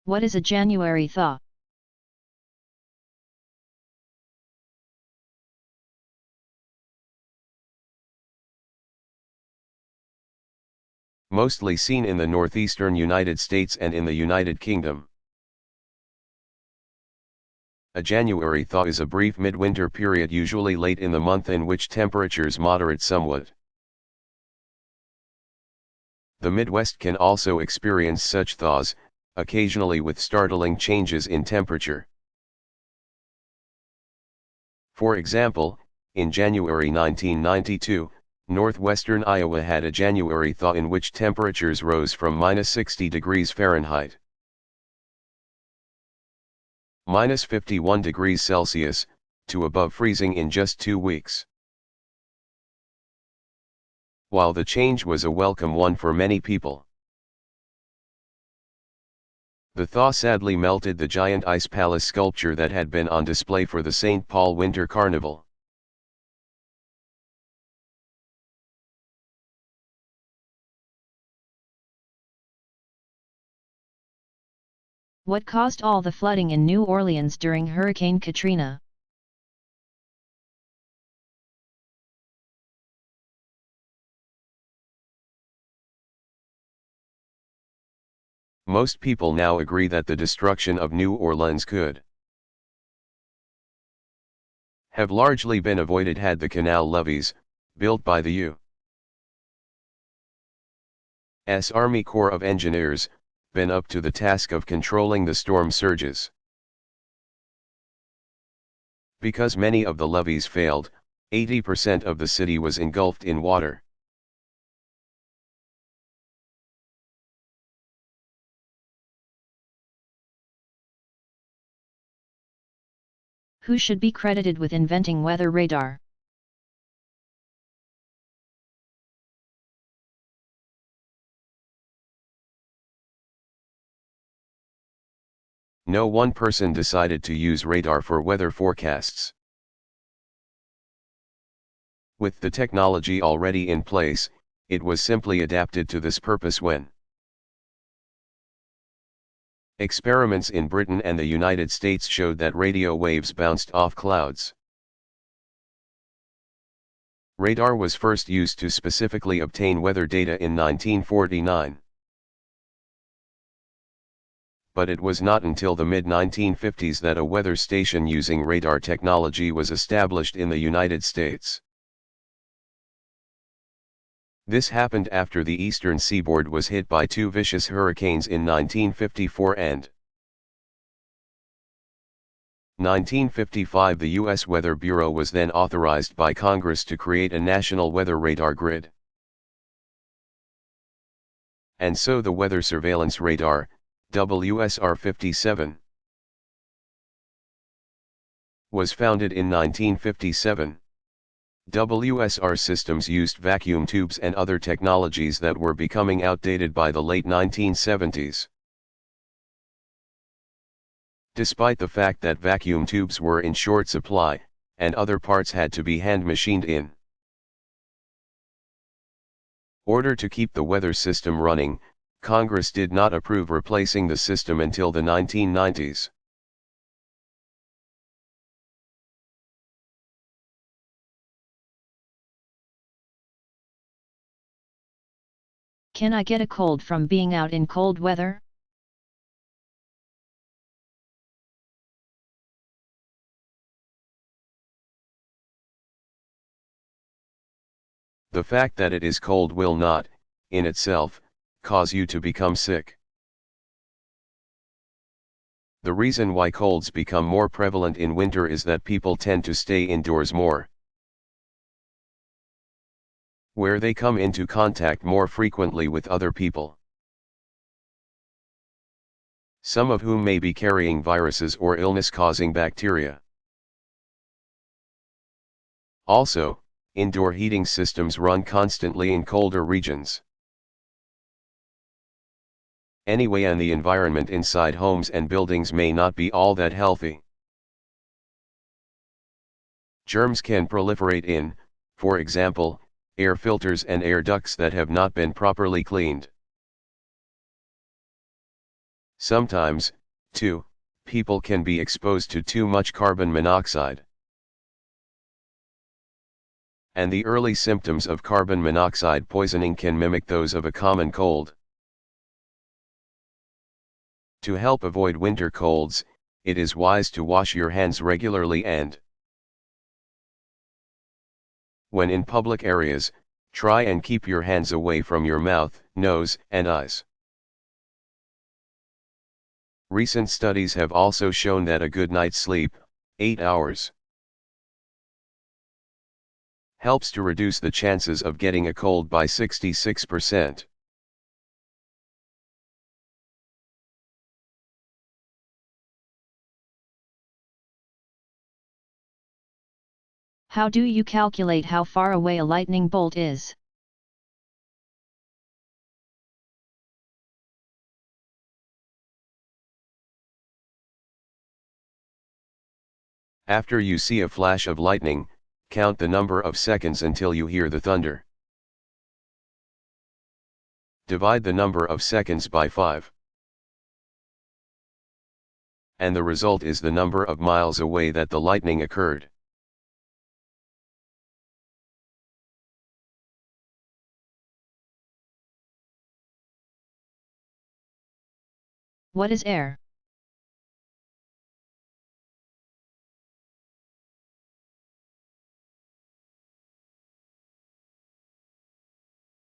What is a January thaw? Mostly seen in the northeastern United States and in the United Kingdom. A January thaw is a brief midwinter period usually late in the month in which temperatures moderate somewhat. The Midwest can also experience such thaws, occasionally with startling changes in temperature. For example, in January 1992, northwestern Iowa had a January thaw in which temperatures rose from -60 degrees Fahrenheit, -51 degrees Celsius, to above freezing in just 2 weeks. While the change was a welcome one for many people, the thaw sadly melted the giant ice palace sculpture that had been on display for the St. Paul Winter Carnival. What caused all the flooding in New Orleans during Hurricane Katrina? Most people now agree that the destruction of New Orleans could have largely been avoided had the canal levees, built by the U.S. Army Corps of Engineers, been up to the task of controlling the storm surges. Because many of the levees failed, 80% of the city was engulfed in water. Who should be credited with inventing weather radar? No one person decided to use radar for weather forecasts. With the technology already in place, it was simply adapted to this purpose when experiments in Britain and the United States showed that radio waves bounced off clouds. Radar was first used to specifically obtain weather data in 1949. But it was not until the mid-1950s that a weather station using radar technology was established in the United States. This happened after the eastern seaboard was hit by 2 vicious hurricanes in 1954 and 1955. The U.S. Weather Bureau was then authorized by Congress to create a national weather radar grid. And so the Weather Surveillance Radar, WSR-57, was founded in 1957. WSR systems used vacuum tubes and other technologies that were becoming outdated by the late 1970s. Despite the fact that vacuum tubes were in short supply, and other parts had to be hand-machined in order to keep the weather system running, Congress did not approve replacing the system until the 1990s. Can I get a cold from being out in cold weather? The fact that it is cold will not, in itself, cause you to become sick. The reason why colds become more prevalent in winter is that people tend to stay indoors more, where they come into contact more frequently with other people, some of whom may be carrying viruses or illness-causing bacteria. Also, indoor heating systems run constantly in colder regions. Anyway, and the environment inside homes and buildings may not be all that healthy. Germs can proliferate in, for example, air filters and air ducts that have not been properly cleaned. Sometimes, too, people can be exposed to too much carbon monoxide. And the early symptoms of carbon monoxide poisoning can mimic those of a common cold. To help avoid winter colds, it is wise to wash your hands regularly and, when in public areas, try and keep your hands away from your mouth, nose, and eyes. Recent studies have also shown that a good night's sleep, 8 hours, helps to reduce the chances of getting a cold by 66%. How do you calculate how far away a lightning bolt is? After you see a flash of lightning, count the number of seconds until you hear the thunder. Divide the number of seconds by 5. And the result is the number of miles away that the lightning occurred. What is air?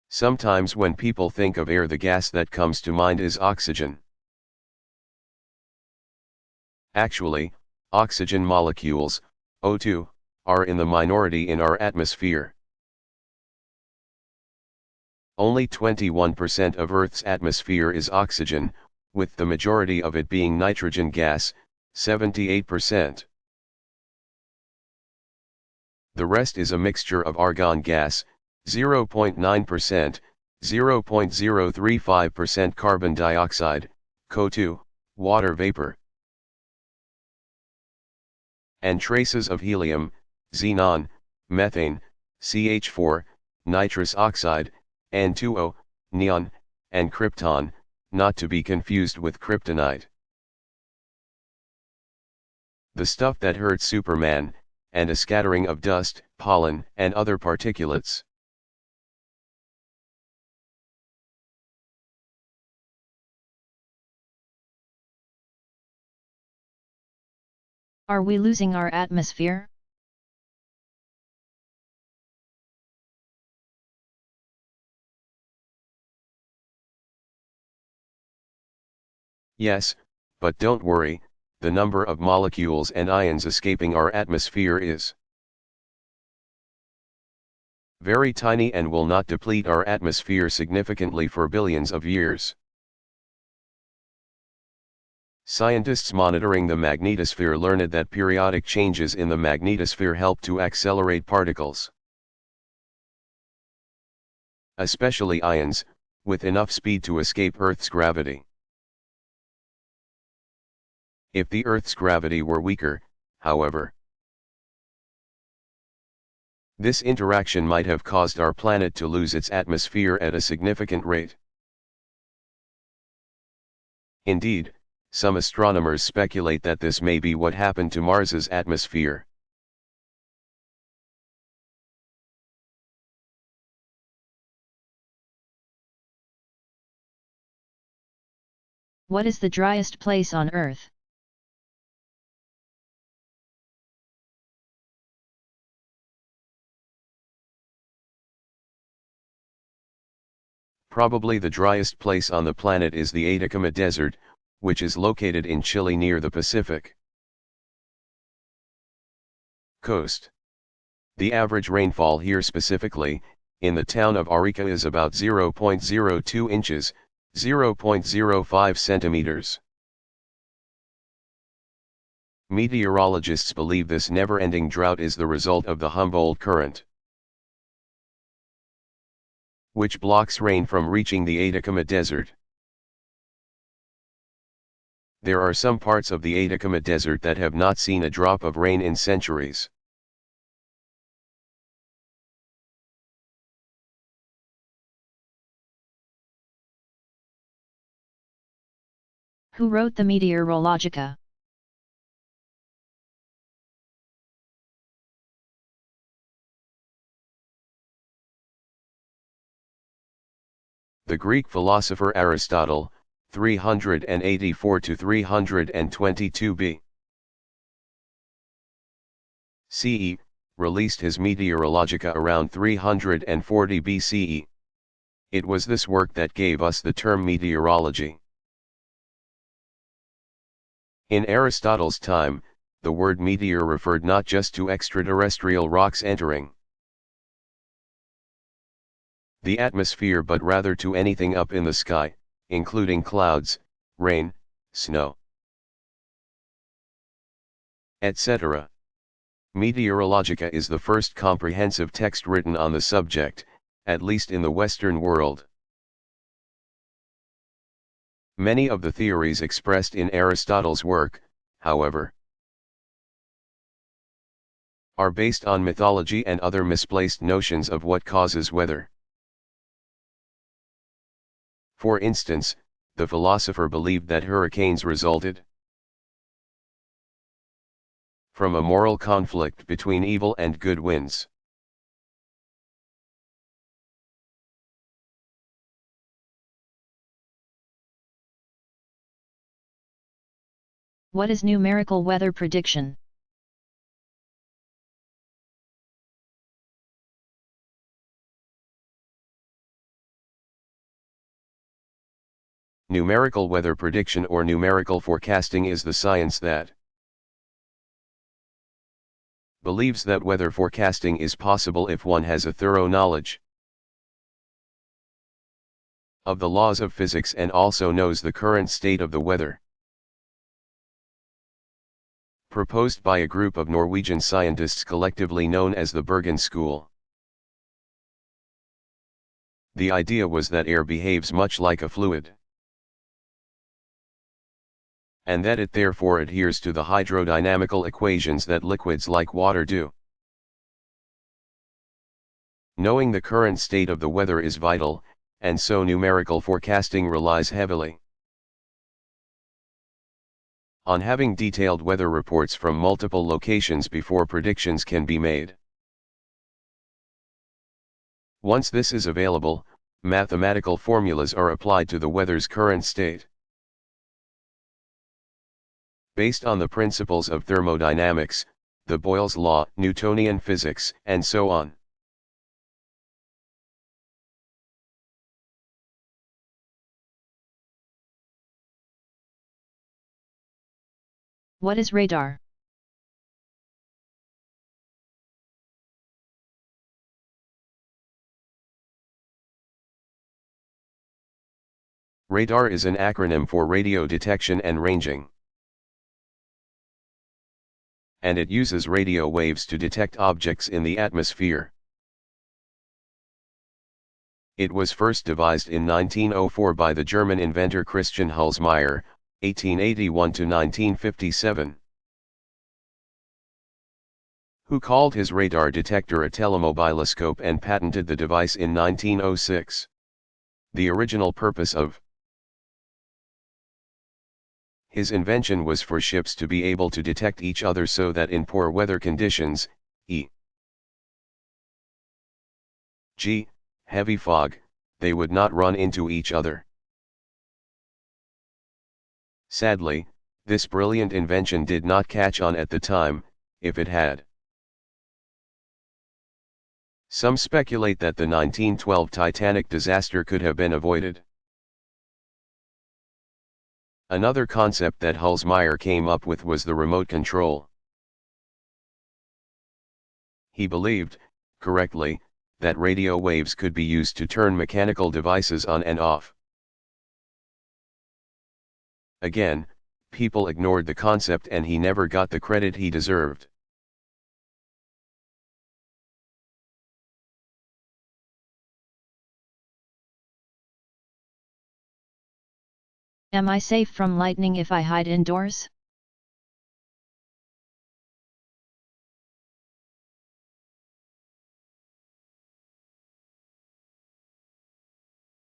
Sometimes when people think of air, the gas that comes to mind is oxygen. Actually, oxygen molecules, O2, are in the minority in our atmosphere. Only 21% of Earth's atmosphere is oxygen, with the majority of it being nitrogen gas, 78%. The rest is a mixture of argon gas, 0.9%, 0.035% carbon dioxide, CO2, water vapor, and traces of helium, xenon, methane, CH4, nitrous oxide, N2O, neon, and krypton, not to be confused with kryptonite. The stuff that hurt Superman, and a scattering of dust, pollen, and other particulates. Are we losing our atmosphere? Yes, but don't worry, the number of molecules and ions escaping our atmosphere is very tiny and will not deplete our atmosphere significantly for billions of years. Scientists monitoring the magnetosphere learned that periodic changes in the magnetosphere help to accelerate particles, especially ions, with enough speed to escape Earth's gravity. If the Earth's gravity were weaker, however, this interaction might have caused our planet to lose its atmosphere at a significant rate. Indeed, some astronomers speculate that this may be what happened to Mars's atmosphere. What is the driest place on Earth? Probably the driest place on the planet is the Atacama Desert, which is located in Chile near the Pacific coast. The average rainfall here, specifically, in the town of Arica, is about 0.02 inches, 0.05 centimeters. Meteorologists believe this never-ending drought is the result of the Humboldt Current, which blocks rain from reaching the Atacama Desert. There are some parts of the Atacama Desert that have not seen a drop of rain in centuries. Who wrote the Meteorologica? The Greek philosopher Aristotle, 384 to 322 B. CE, released his Meteorologica around 340 BCE. It was this work that gave us the term meteorology. In Aristotle's time, the word meteor referred not just to extraterrestrial rocks entering the atmosphere but rather to anything up in the sky, including clouds, rain, snow, etc. Meteorologica is the first comprehensive text written on the subject, at least in the Western world. Many of the theories expressed in Aristotle's work, however, are based on mythology and other misplaced notions of what causes weather. For instance, the philosopher believed that hurricanes resulted from a moral conflict between evil and good winds. What is numerical weather prediction? Numerical weather prediction or numerical forecasting is the science that believes that weather forecasting is possible if one has a thorough knowledge of the laws of physics and also knows the current state of the weather. Proposed by a group of Norwegian scientists collectively known as the Bergen School. The idea was that air behaves much like a fluid, and that it therefore adheres to the hydrodynamical equations that liquids like water do. Knowing the current state of the weather is vital, and so numerical forecasting relies heavily on having detailed weather reports from multiple locations before predictions can be made. Once this is available, mathematical formulas are applied to the weather's current state. Based on the principles of thermodynamics, the Boyle's law, Newtonian physics, and so on. What is radar? Radar is an acronym for radio detection and ranging, and it uses radio waves to detect objects in the atmosphere. It was first devised in 1904 by the German inventor Christian Hülsmeyer, 1881 to 1957. Who called his radar detector a telemobiloscope and patented the device in 1906. The original purpose of his invention was for ships to be able to detect each other so that in poor weather conditions, e.g., heavy fog, they would not run into each other. Sadly, this brilliant invention did not catch on at the time. If it had, some speculate that the 1912 Titanic disaster could have been avoided. Another concept that Hülsmeyer came up with was the remote control. He believed, correctly, that radio waves could be used to turn mechanical devices on and off. Again, people ignored the concept and he never got the credit he deserved. Am I safe from lightning if I hide indoors?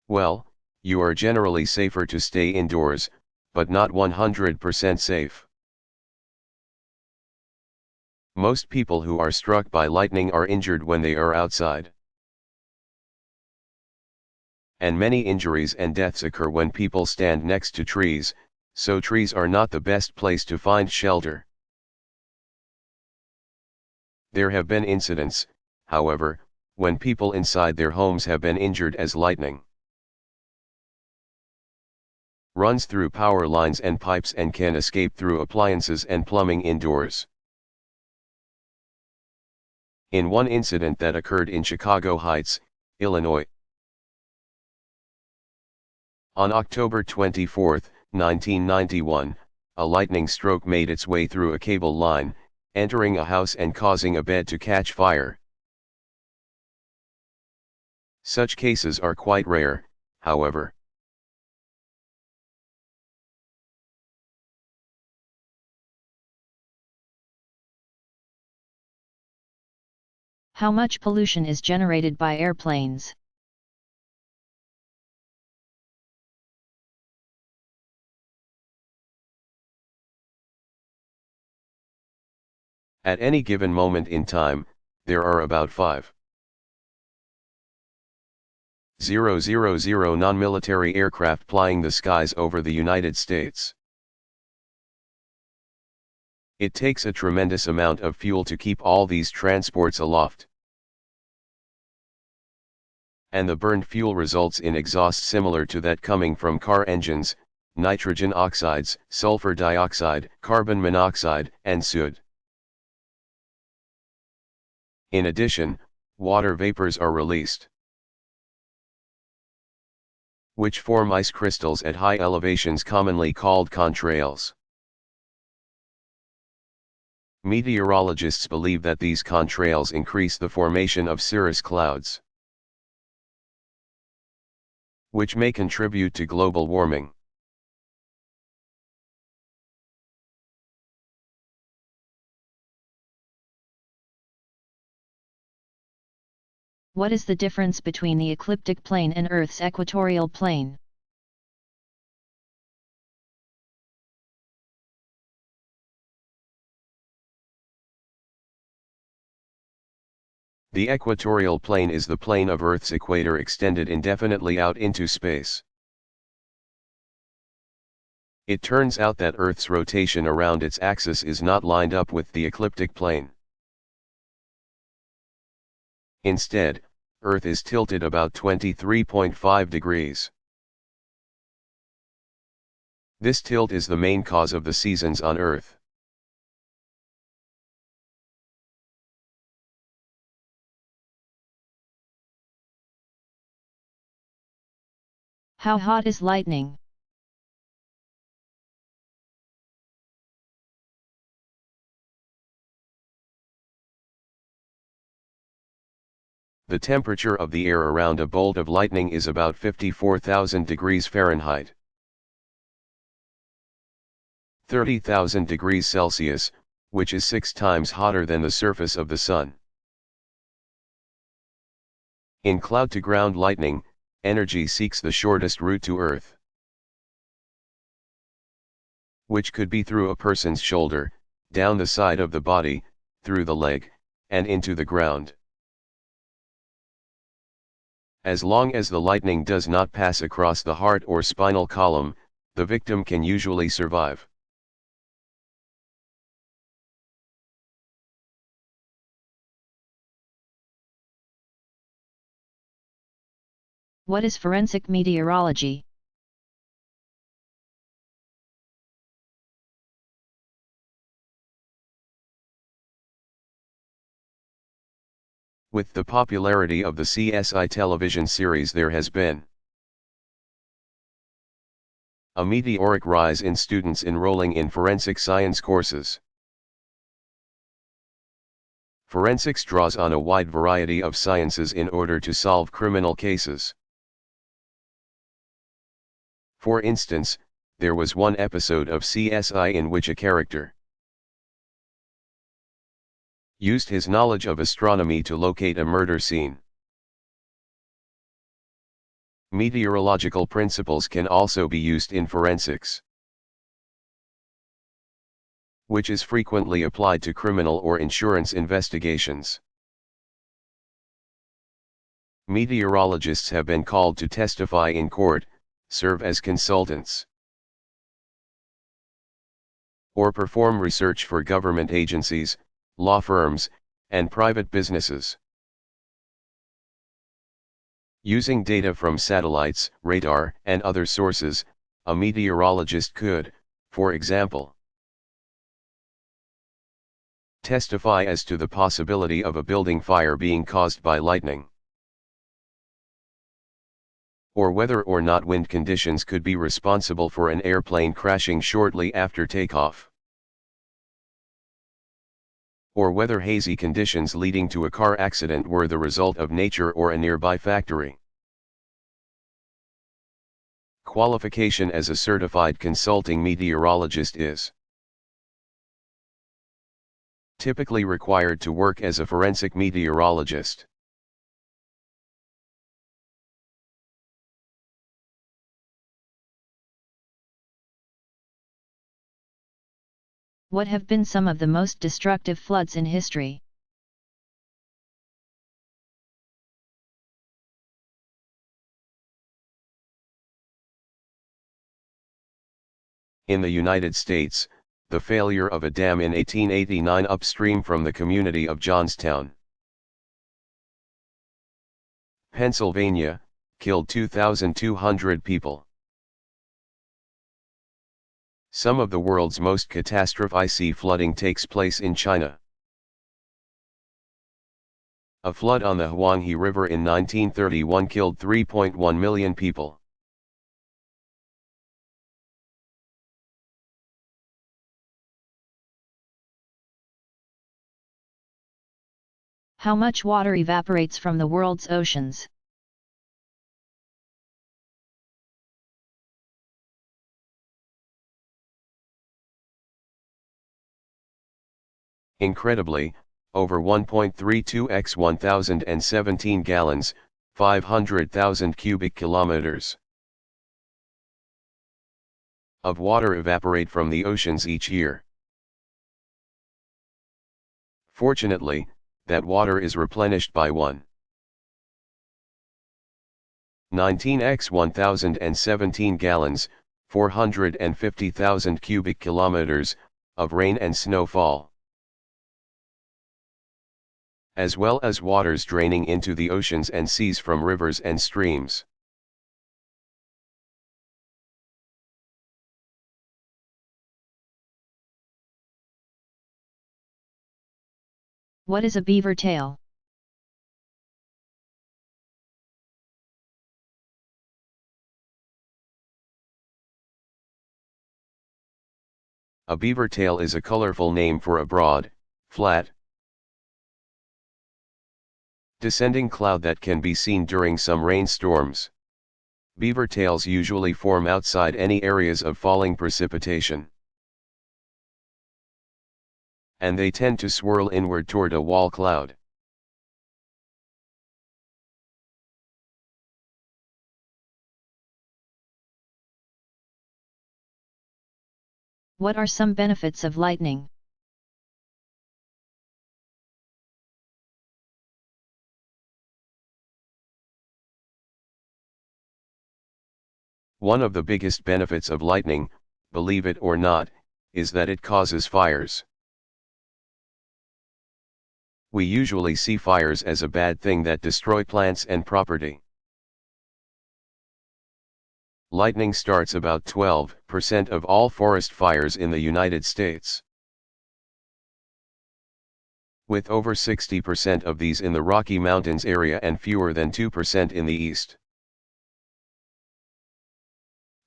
Well, you are generally safer to stay indoors, but not 100% safe. Most people who are struck by lightning are injured when they are outside. And many injuries and deaths occur when people stand next to trees, so trees are not the best place to find shelter. There have been incidents, however, when people inside their homes have been injured as lightning runs through power lines and pipes and can escape through appliances and plumbing indoors. In one incident that occurred in Chicago Heights, Illinois, on October 24, 1991, a lightning stroke made its way through a cable line, entering a house and causing a bed to catch fire. Such cases are quite rare, however. How much pollution is generated by airplanes? At any given moment in time, there are about 5,000 non-military aircraft flying the skies over the United States. It takes a tremendous amount of fuel to keep all these transports aloft. And the burned fuel results in exhaust similar to that coming from car engines, nitrogen oxides, sulfur dioxide, carbon monoxide, and soot. In addition, water vapors are released, which form ice crystals at high elevations commonly called contrails. Meteorologists believe that these contrails increase the formation of cirrus clouds, which may contribute to global warming. What is the difference between the ecliptic plane and Earth's equatorial plane? The equatorial plane is the plane of Earth's equator extended indefinitely out into space. It turns out that Earth's rotation around its axis is not lined up with the ecliptic plane. Instead, Earth is tilted about 23.5 degrees. This tilt is the main cause of the seasons on Earth. How hot is lightning? The temperature of the air around a bolt of lightning is about 54,000 degrees Fahrenheit. 30,000 degrees Celsius, which is 6 times hotter than the surface of the sun. In cloud-to-ground lightning, energy seeks the shortest route to Earth, which could be through a person's shoulder, down the side of the body, through the leg, and into the ground. As long as the lightning does not pass across the heart or spinal column, the victim can usually survive. What is forensic meteorology? With the popularity of the CSI television series, there has been a meteoric rise in students enrolling in forensic science courses. Forensics draws on a wide variety of sciences in order to solve criminal cases. For instance, there was one episode of CSI in which a character used his knowledge of astronomy to locate a murder scene. Meteorological principles can also be used in forensics. which is frequently applied to criminal or insurance investigations. Meteorologists have been called to testify in court, serve as consultants, or perform research for government agencies, law firms, and private businesses. Using data from satellites, radar, and other sources, a meteorologist could, for example, testify as to the possibility of a building fire being caused by lightning, or whether or not wind conditions could be responsible for an airplane crashing shortly after takeoff, or whether hazy conditions leading to a car accident were the result of nature or a nearby factory. Qualification as a certified consulting meteorologist is typically required to work as a forensic meteorologist. What have been some of the most destructive floods in history? In the United States, the failure of a dam in 1889 upstream from the community of Johnstown, Pennsylvania, killed 2,200 people. Some of the world's most catastrophic sea flooding takes place in China. A flood on the Huanghe River in 1931 killed 3.1 million people. How much water evaporates from the world's oceans? Incredibly, over 1.32 x 1017 gallons, 500,000 cubic kilometers of water evaporate from the oceans each year. Fortunately, that water is replenished by 19 x 1017 gallons, 450,000 cubic kilometers, of rain and snowfall, as well as waters draining into the oceans and seas from rivers and streams. What is a beaver tail? A beaver tail is a colorful name for a broad, flat, descending cloud that can be seen during some rainstorms. Beaver tails usually form outside any areas of falling precipitation, and they tend to swirl inward toward a wall cloud. What are some benefits of lightning? One of the biggest benefits of lightning, believe it or not, is that it causes fires. We usually see fires as a bad thing that destroy plants and property. Lightning starts about 12% of all forest fires in the United States, with over 60% of these in the Rocky Mountains area and fewer than 2% in the east.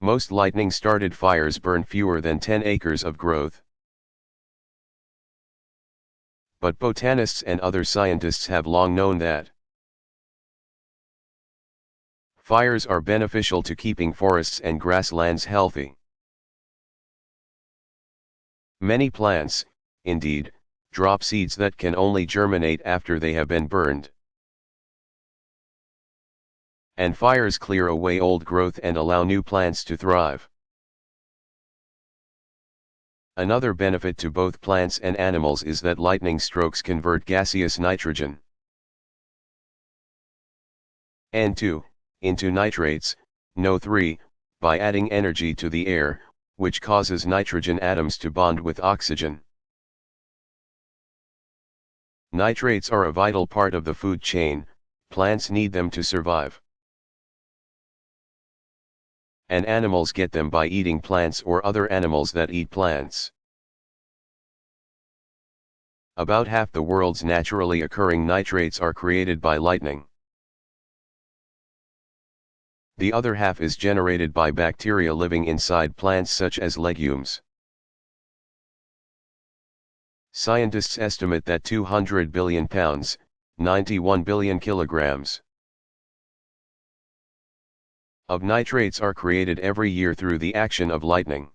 Most lightning-started fires burn fewer than 10 acres of growth. But botanists and other scientists have long known that fires are beneficial to keeping forests and grasslands healthy. Many plants, indeed, drop seeds that can only germinate after they have been burned. And fires clear away old growth and allow new plants to thrive. Another benefit to both plants and animals is that lightning strokes convert gaseous nitrogen N2 into nitrates, NO3, by adding energy to the air, which causes nitrogen atoms to bond with oxygen. Nitrates are a vital part of the food chain, plants need them to survive. And animals get them by eating plants or other animals that eat plants. About half the world's naturally occurring nitrates are created by lightning. The other half is generated by bacteria living inside plants such as legumes. Scientists estimate that 200 billion pounds, 91 billion kilograms, of nitrates are created every year through the action of lightning.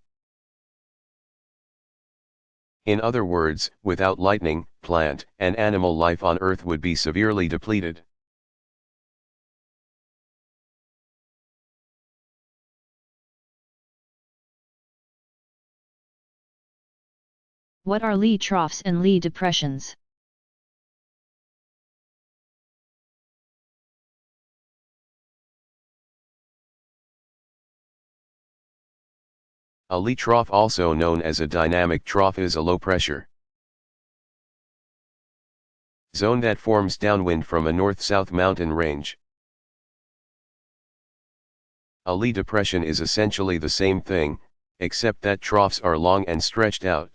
In other words, without lightning, plant and animal life on Earth would be severely depleted. What are Lee troughs and Lee depressions? A Lee trough, also known as a dynamic trough, is a low-pressure zone that forms downwind from a north-south mountain range. A Lee depression is essentially the same thing, except that troughs are long and stretched out,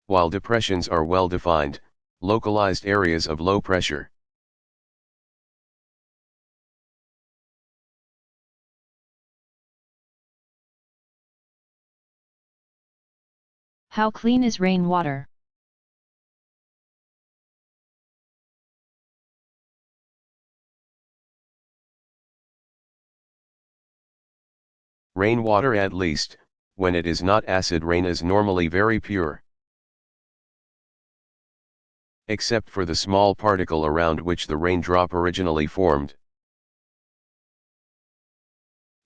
while depressions are well-defined, localized areas of low pressure. How clean is rainwater? Rainwater, at least, when it is not acid rain, is normally very pure, except for the small particle around which the raindrop originally formed.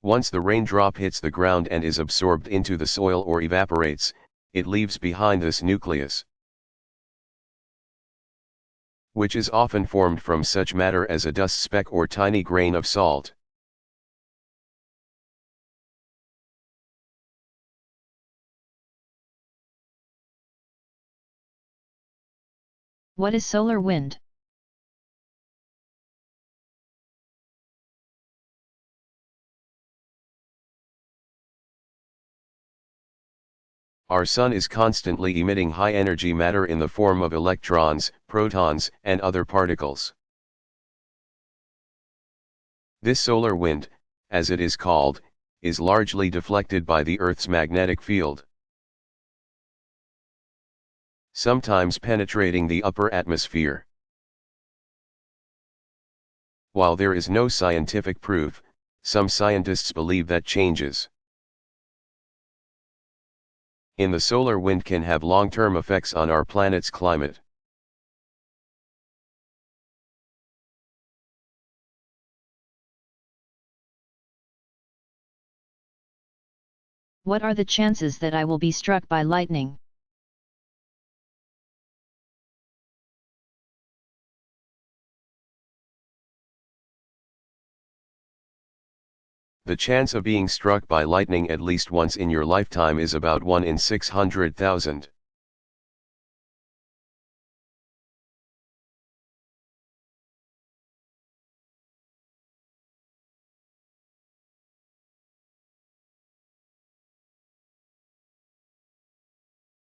Once the raindrop hits the ground and is absorbed into the soil or evaporates, it leaves behind this nucleus, which is often formed from such matter as a dust speck or tiny grain of salt. What is solar wind? Our Sun is constantly emitting high-energy matter in the form of electrons, protons, and other particles. This solar wind, as it is called, is largely deflected by the Earth's magnetic field, sometimes penetrating the upper atmosphere. While there is no scientific proof, some scientists believe that changes in the solar wind can have long-term effects on our planet's climate. What are the chances that I will be struck by lightning? The chance of being struck by lightning at least once in your lifetime is about 1 in 600,000.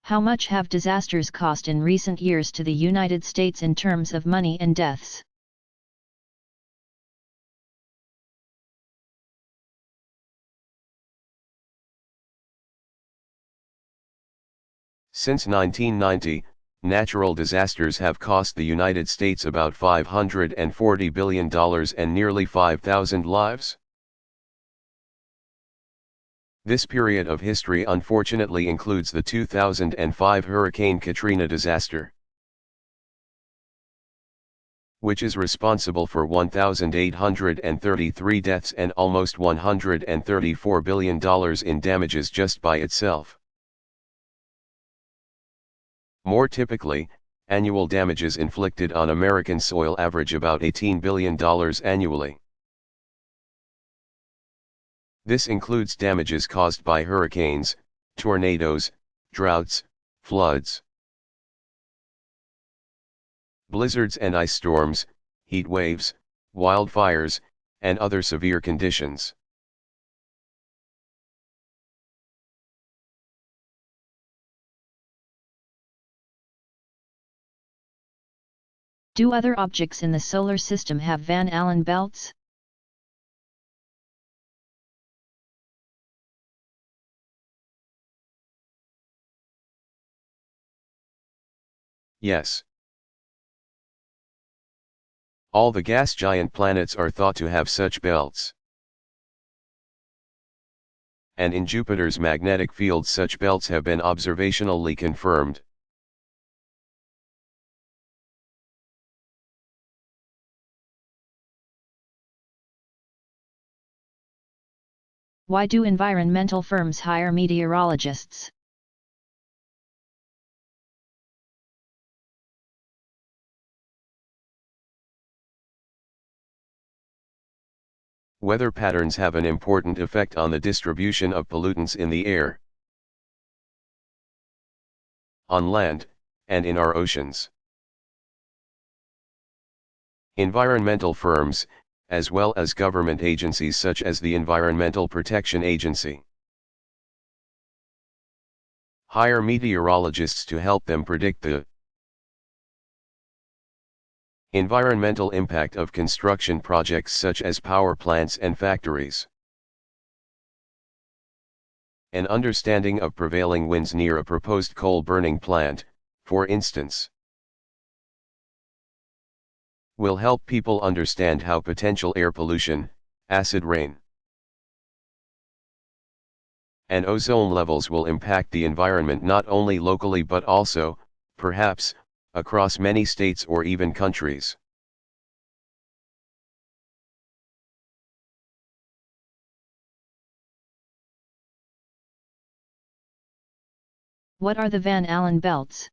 How much have disasters cost in recent years to the United States in terms of money and deaths? Since 1990, natural disasters have cost the United States about $540 billion and nearly 5,000 lives. This period of history unfortunately includes the 2005 Hurricane Katrina disaster, which is responsible for 1,833 deaths and almost $134 billion in damages just by itself. More typically, annual damages inflicted on American soil average about $18 billion annually. This includes damages caused by hurricanes, tornadoes, droughts, floods, blizzards and ice storms, heat waves, wildfires, and other severe conditions. Do other objects in the solar system have Van Allen belts? Yes. All the gas giant planets are thought to have such belts. And in Jupiter's magnetic field such belts have been observationally confirmed. Why do environmental firms hire meteorologists? Weather patterns have an important effect on the distribution of pollutants in the air, on land, and in our oceans. Environmental firms, as well as government agencies such as the Environmental Protection Agency, hire meteorologists to help them predict the environmental impact of construction projects such as power plants and factories. An understanding of prevailing winds near a proposed coal-burning plant, for instance, will help people understand how potential air pollution, acid rain, and ozone levels will impact the environment not only locally but also, perhaps, across many states or even countries. What are the Van Allen belts?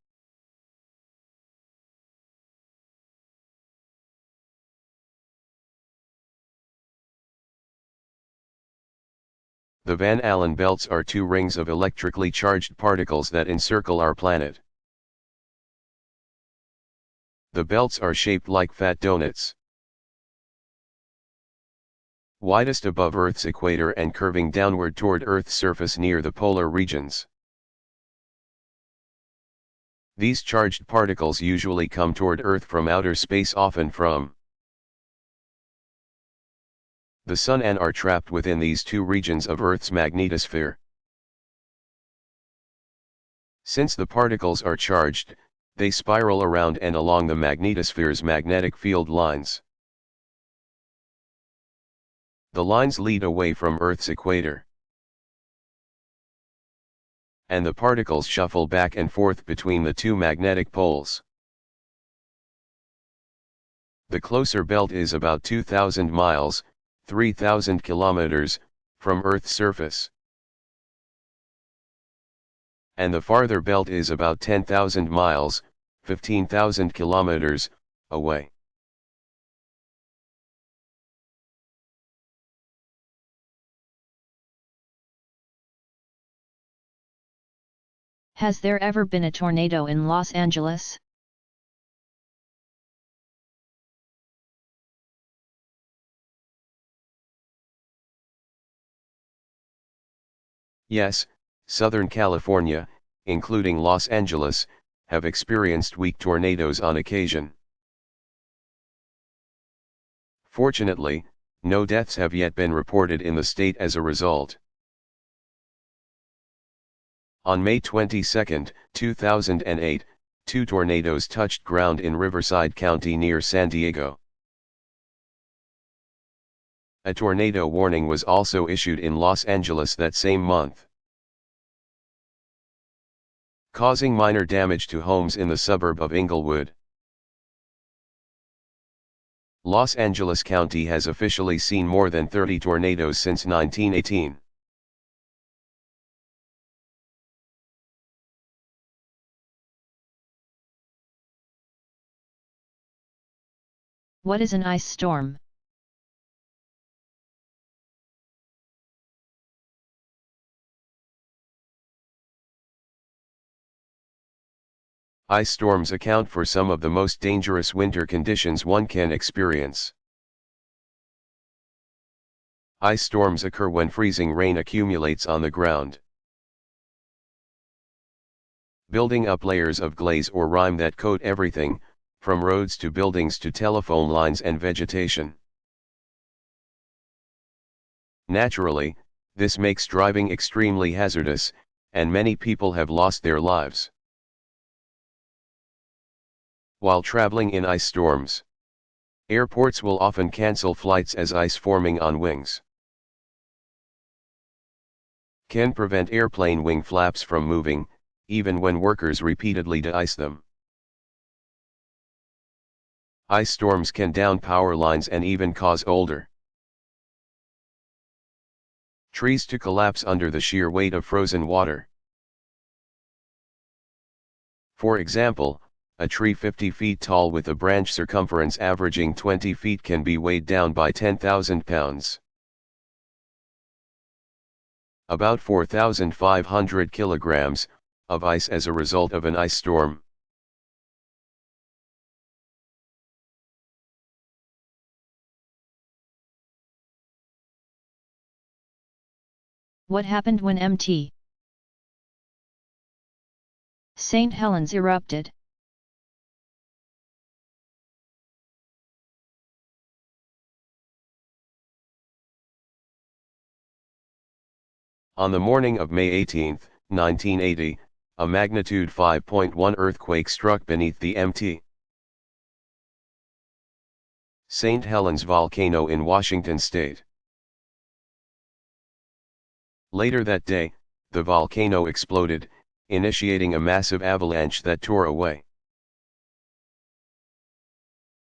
The Van Allen belts are two rings of electrically charged particles that encircle our planet. The belts are shaped like fat donuts, widest above Earth's equator and curving downward toward Earth's surface near the polar regions. These charged particles usually come toward Earth from outer space, often from the Sun, and are trapped within these two regions of Earth's magnetosphere. Since the particles are charged, they spiral around and along the magnetosphere's magnetic field lines. The lines lead away from Earth's equator, and the particles shuffle back and forth between the two magnetic poles. The closer belt is about 2,000 miles, 3,000 kilometers, from Earth's surface, and the farther belt is about 10,000 miles, 15,000 kilometers, away. Has there ever been a tornado in Los Angeles? Yes, Southern California, including Los Angeles, have experienced weak tornadoes on occasion. Fortunately, no deaths have yet been reported in the state as a result. On May 22, 2008, two tornadoes touched ground in Riverside County near San Diego. A tornado warning was also issued in Los Angeles that same month, causing minor damage to homes in the suburb of Inglewood. Los Angeles County has officially seen more than 30 tornadoes since 1918. What is an ice storm? Ice storms account for some of the most dangerous winter conditions one can experience. Ice storms occur when freezing rain accumulates on the ground, building up layers of glaze or rime that coat everything, from roads to buildings to telephone lines and vegetation. Naturally, this makes driving extremely hazardous, and many people have lost their lives while traveling in ice storms. Airports will often cancel flights as ice forming on wings can prevent airplane wing flaps from moving, even when workers repeatedly de-ice them. Ice storms can down power lines and even cause older trees to collapse under the sheer weight of frozen water. For example, a tree 50 feet tall with a branch circumference averaging 20 feet can be weighed down by 10,000 pounds. About 4,500 kilograms of ice as a result of an ice storm. What happened when Mt. St. Helens erupted? On the morning of May 18, 1980, a magnitude 5.1 earthquake struck beneath the Mt. St. Helens volcano in Washington state. Later that day, the volcano exploded, initiating a massive avalanche that tore away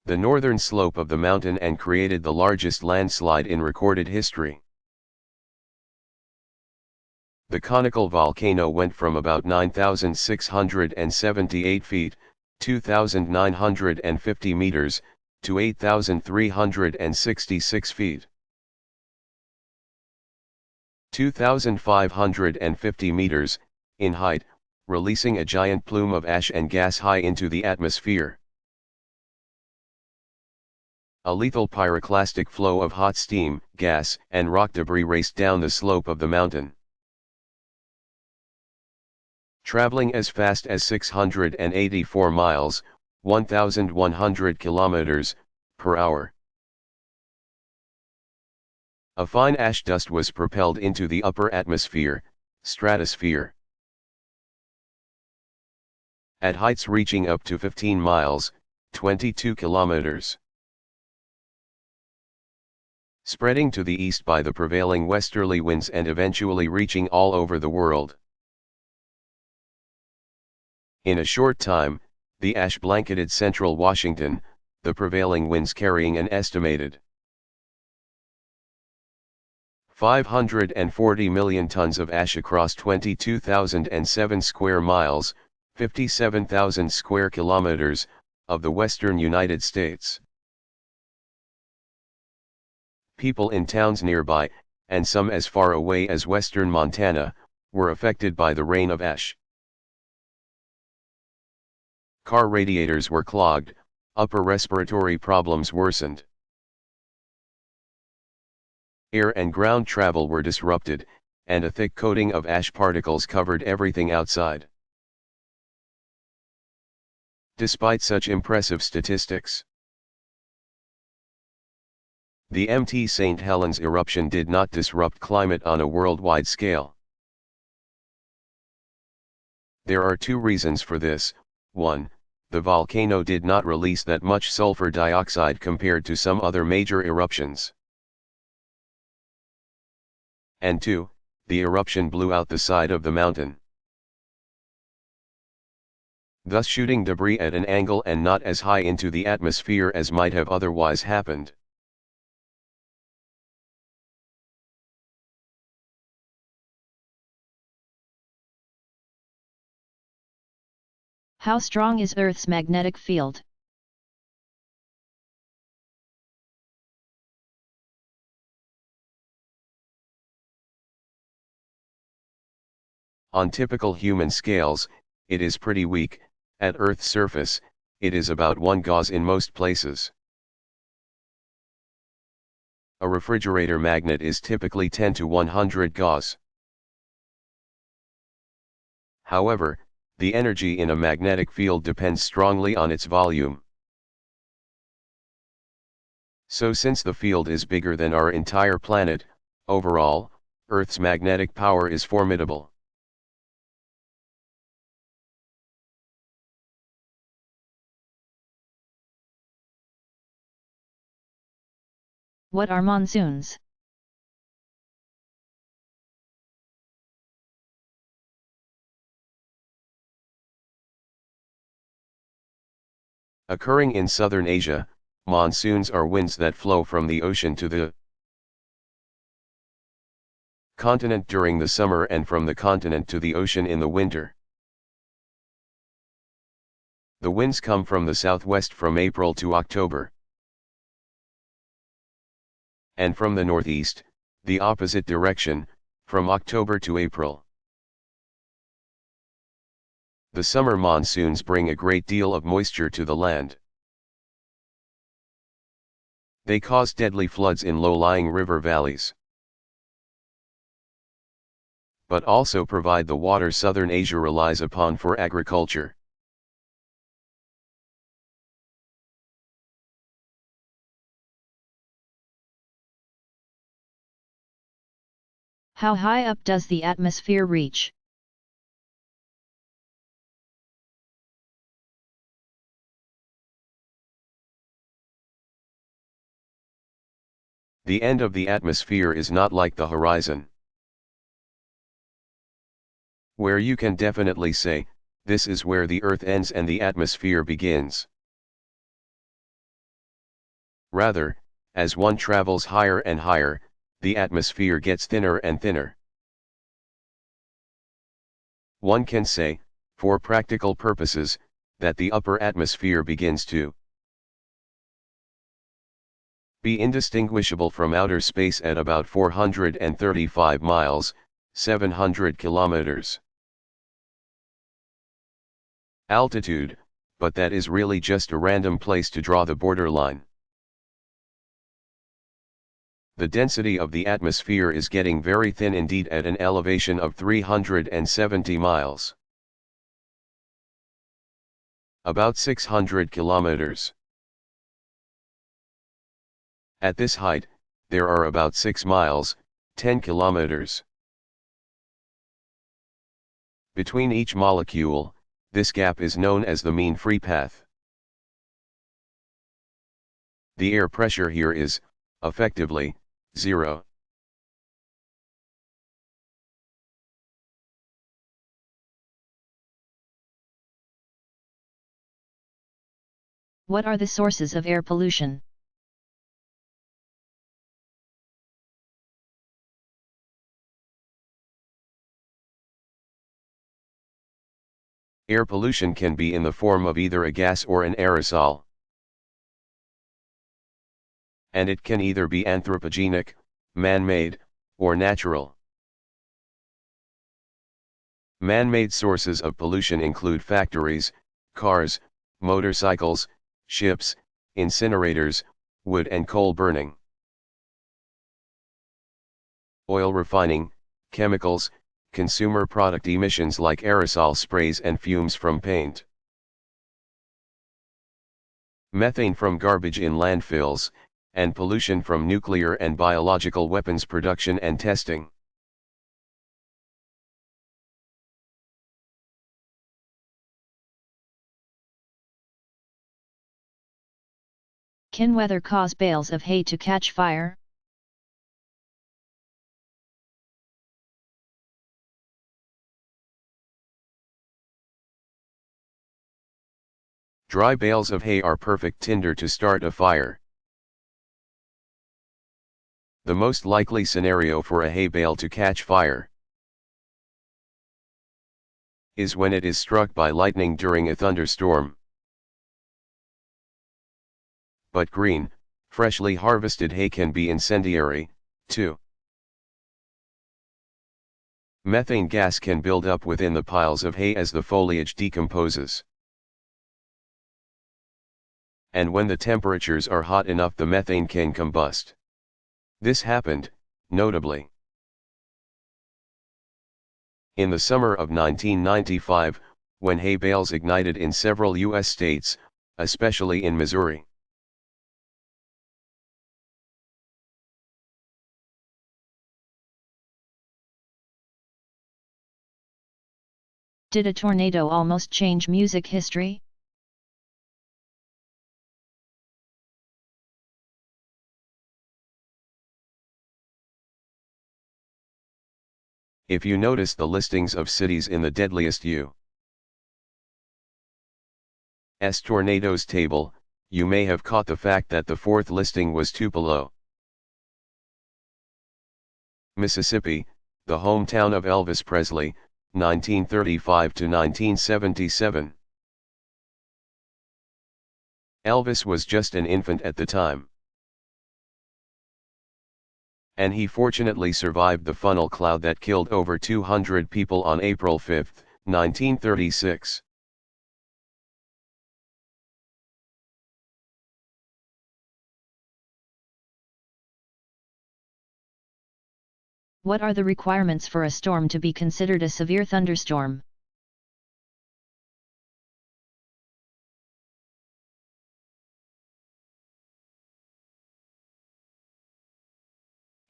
the northern slope of the mountain and created the largest landslide in recorded history. The conical volcano went from about 9,678 feet, 2,950 meters, to 8,366 feet, 2,550 meters, in height, releasing a giant plume of ash and gas high into the atmosphere. A lethal pyroclastic flow of hot steam, gas, and rock debris raced down the slope of the mountain, traveling as fast as 684 miles, 1,100 kilometers, per hour. A fine ash dust was propelled into the upper atmosphere, stratosphere. At heights reaching up to 15 miles, 22 kilometers. Spreading to the east by the prevailing westerly winds and eventually reaching all over the world. In a short time, the ash blanketed central Washington, the prevailing winds carrying an estimated 540 million tons of ash across 22,007 square miles, 57,000 square kilometers, of the western United States. People in towns nearby, and some as far away as western Montana, were affected by the rain of ash. Car radiators were clogged, upper respiratory problems worsened. Air and ground travel were disrupted, and a thick coating of ash particles covered everything outside. Despite such impressive statistics, the Mt. St. Helens eruption did not disrupt climate on a worldwide scale. There are two reasons for this. 1. The volcano did not release that much sulfur dioxide compared to some other major eruptions. And 2, the eruption blew out the side of the mountain. thus shooting debris at an angle and not as high into the atmosphere as might have otherwise happened. How strong is Earth's magnetic field? On typical human scales, it is pretty weak. At Earth's surface, it is about 1 Gauss in most places. A refrigerator magnet is typically 10 to 100 Gauss. However, the energy in a magnetic field depends strongly on its volume. So since the field is bigger than our entire planet, overall, Earth's magnetic power is formidable. What are monsoons? Occurring in southern Asia, monsoons are winds that flow from the ocean to the continent during the summer and from the continent to the ocean in the winter. The winds come from the southwest from April to October, and from the northeast, the opposite direction, from October to April. The summer monsoons bring a great deal of moisture to the land. They cause deadly floods in low-lying river valleys, but also provide the water southern Asia relies upon for agriculture. How high up does the atmosphere reach? The end of the atmosphere is not like the horizon, where you can definitely say, this is where the Earth ends and the atmosphere begins. Rather, as one travels higher and higher, the atmosphere gets thinner and thinner. One can say, for practical purposes, that the upper atmosphere begins to be indistinguishable from outer space at about 435 miles, 700 kilometers altitude, but that is really just a random place to draw the borderline. The density of the atmosphere is getting very thin indeed at an elevation of 370 miles. About 600 kilometers. At this height, there are about 6 miles, 10 kilometers. Between each molecule, this gap is known as the mean free path. The air pressure here is, effectively, 0. What are the sources of air pollution? Air pollution can be in the form of either a gas or an aerosol. And it can either be anthropogenic, man-made, or natural. Man-made sources of pollution include factories, cars, motorcycles, ships, incinerators, wood and coal burning, oil refining, chemicals, consumer product emissions like aerosol sprays and fumes from paint, methane from garbage in landfills, and pollution from nuclear and biological weapons production and testing. Can weather cause bales of hay to catch fire? Dry bales of hay are perfect tinder to start a fire. The most likely scenario for a hay bale to catch fire is when it is struck by lightning during a thunderstorm. But green, freshly harvested hay can be incendiary, too. Methane gas can build up within the piles of hay as the foliage decomposes. And when the temperatures are hot enough, the methane can combust. This happened, notably, in the summer of 1995, when hay bales ignited in several U.S. states, especially in Missouri. Did a tornado almost change music history? If you notice the listings of cities in the deadliest U.S. tornadoes table, you may have caught the fact that the fourth listing was Tupelo, Mississippi, the hometown of Elvis Presley, 1935 to 1977. Elvis was just an infant at the time, and he fortunately survived the funnel cloud that killed over 200 people on April 5, 1936. What are the requirements for a storm to be considered a severe thunderstorm?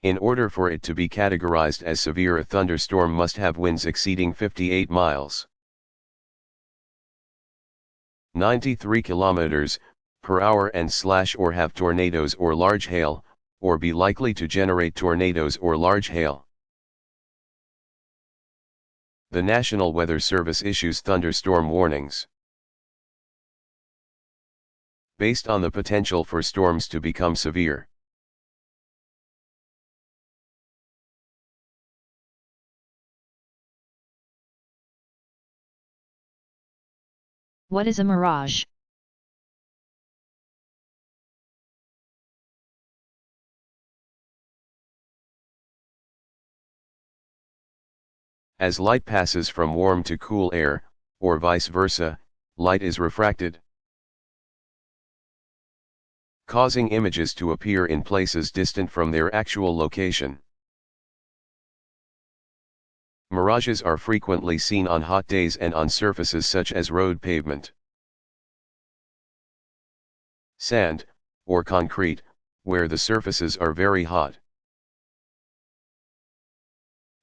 In order for it to be categorized as severe, a thunderstorm must have winds exceeding 58 miles, 93 kilometers per hour and or have tornadoes or large hail, or be likely to generate tornadoes or large hail. The National Weather Service issues thunderstorm warnings based on the potential for storms to become severe. What is a mirage? As light passes from warm to cool air, or vice versa, light is refracted, causing images to appear in places distant from their actual location. Mirages are frequently seen on hot days and on surfaces such as road pavement, sand, or concrete, where the surfaces are very hot.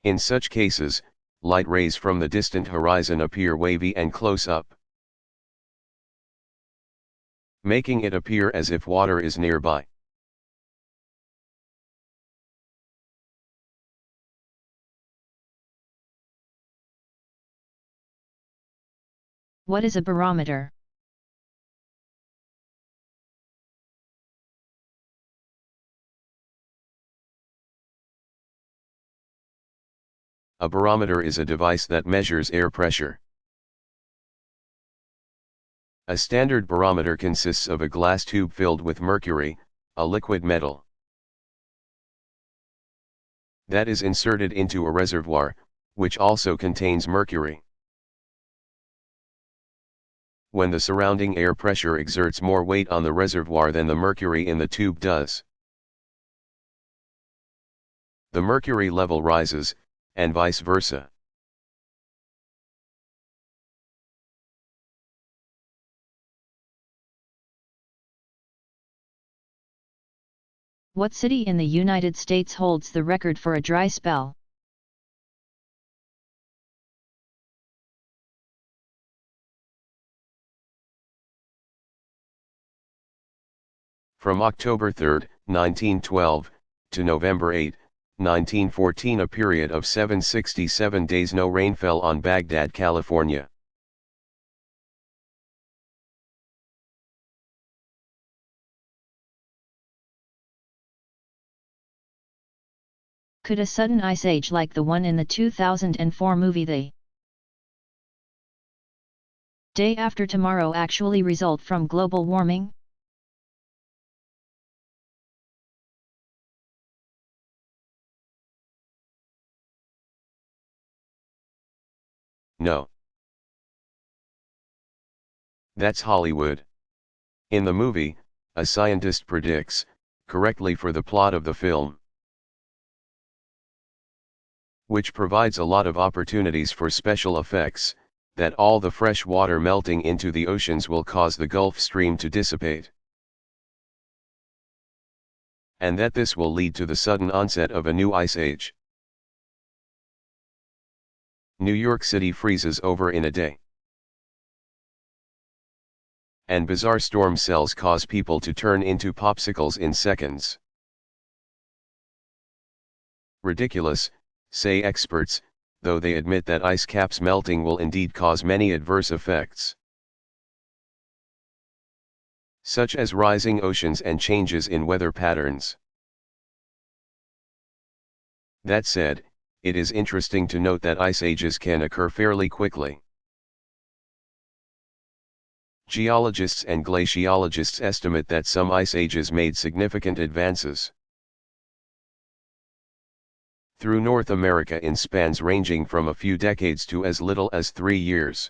In such cases, light rays from the distant horizon appear wavy and close up, making it appear as if water is nearby. What is a barometer? A barometer is a device that measures air pressure. A standard barometer consists of a glass tube filled with mercury, a liquid metal, that is inserted into a reservoir, which also contains mercury. When the surrounding air pressure exerts more weight on the reservoir than the mercury in the tube does, the mercury level rises, and vice versa. What city in the United States holds the record for a dry spell? From October 3, 1912, to November 8, 1914, a period of 767 days no rain fell on Baghdad, California. Could a sudden ice age like the one in the 2004 movie The Day After Tomorrow actually result from global warming? No. That's Hollywood. In the movie, a scientist predicts, correctly for the plot of the film, which provides a lot of opportunities for special effects, that all the fresh water melting into the oceans will cause the Gulf Stream to dissipate, and that this will lead to the sudden onset of a new ice age. New York City freezes over in a day. And bizarre storm cells cause people to turn into popsicles in seconds. Ridiculous, say experts, though they admit that ice caps melting will indeed cause many adverse effects, such as rising oceans and changes in weather patterns. That said, it is interesting to note that ice ages can occur fairly quickly. Geologists and glaciologists estimate that some ice ages made significant advances through North America in spans ranging from a few decades to as little as 3 years.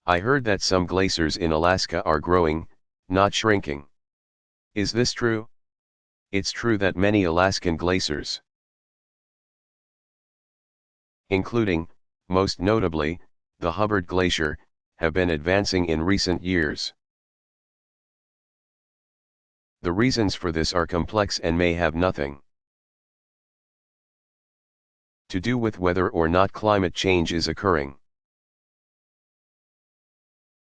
I heard that some glaciers in Alaska are growing, not shrinking. Is this true? It's true that many Alaskan glaciers, including, most notably, the Hubbard Glacier, have been advancing in recent years. The reasons for this are complex and may have nothing to do with whether or not climate change is occurring.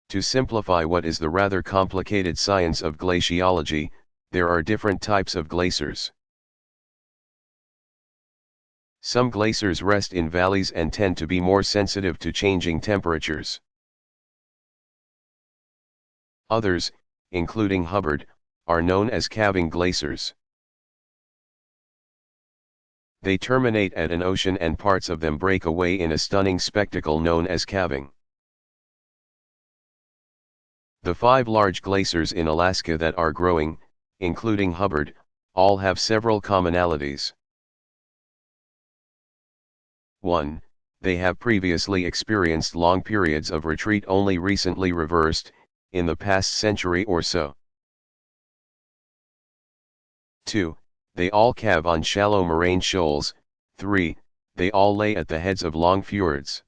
To simplify what is the rather complicated science of glaciology, there are different types of glaciers. Some glaciers rest in valleys and tend to be more sensitive to changing temperatures. Others, including Hubbard, are known as calving glaciers. They terminate at an ocean and parts of them break away in a stunning spectacle known as calving. The 5 large glaciers in Alaska that are growing, including Hubbard, all have several commonalities. 1. They have previously experienced long periods of retreat only recently reversed, in the past century or so. 2. They all calve on shallow moraine shoals. 3. They all lay at the heads of long fjords.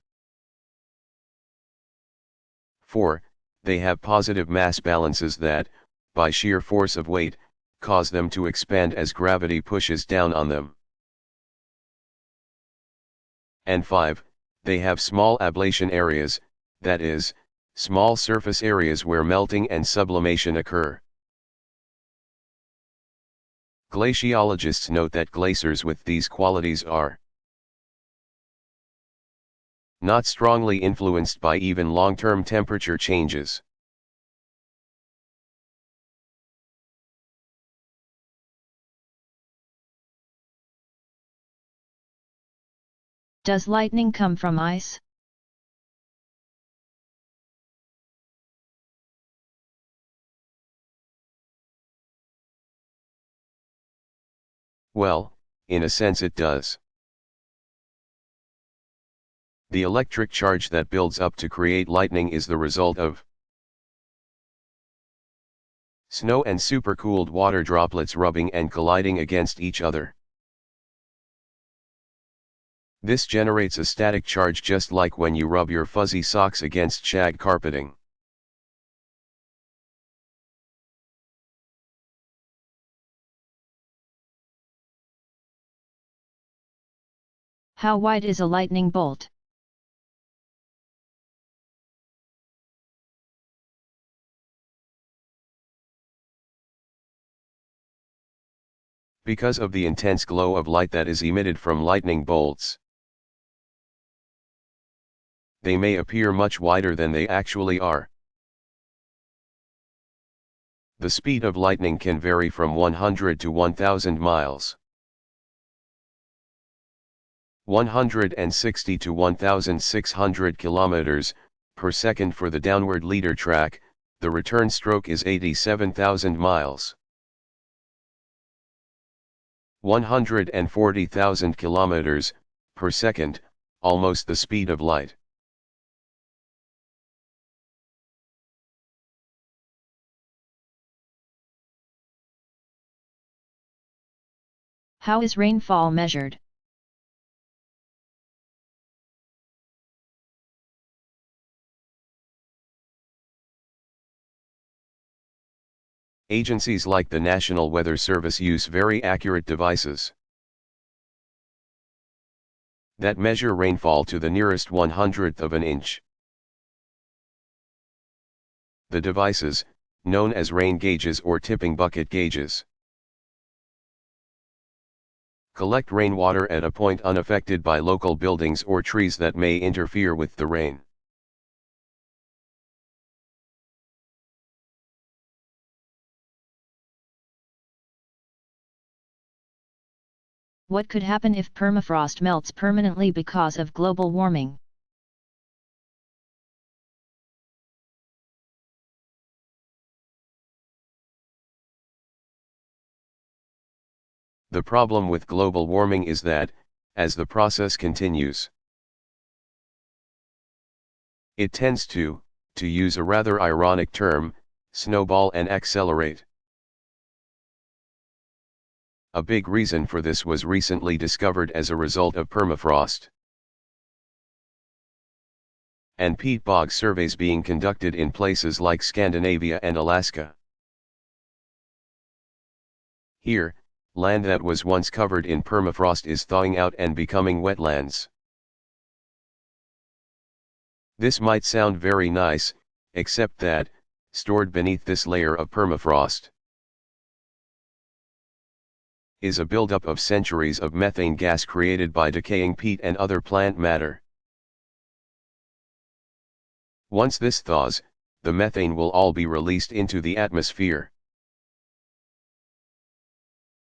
4. They have positive mass balances that, by sheer force of weight, cause them to expand as gravity pushes down on them. And 5. They have small ablation areas, that is, small surface areas where melting and sublimation occur. Glaciologists note that glaciers with these qualities are not strongly influenced by even long-term temperature changes. Does lightning come from ice? Well, in a sense it does. The electric charge that builds up to create lightning is the result of snow and supercooled water droplets rubbing and colliding against each other. This generates a static charge just like when you rub your fuzzy socks against shag carpeting. How wide is a lightning bolt? Because of the intense glow of light that is emitted from lightning bolts, they may appear much wider than they actually are. The speed of lightning can vary from 100 to 1000 miles. 160 to 1600 kilometers per second for the downward leader track. The return stroke is 87,000 miles. 140,000 kilometers per second, almost the speed of light. How is rainfall measured? Agencies like the National Weather Service use very accurate devices that measure rainfall to the nearest 1/100th of an inch. The devices, known as rain gauges or tipping bucket gauges, collect rainwater at a point unaffected by local buildings or trees that may interfere with the rain. What could happen if permafrost melts permanently because of global warming? The problem with global warming is that, as the process continues, it tends to use a rather ironic term, snowball and accelerate. A big reason for this was recently discovered as a result of permafrost and peat bog surveys being conducted in places like Scandinavia and Alaska. Here, land that was once covered in permafrost is thawing out and becoming wetlands. This might sound very nice, except that, stored beneath this layer of permafrost, is a buildup of centuries of methane gas created by decaying peat and other plant matter. Once this thaws, the methane will all be released into the atmosphere,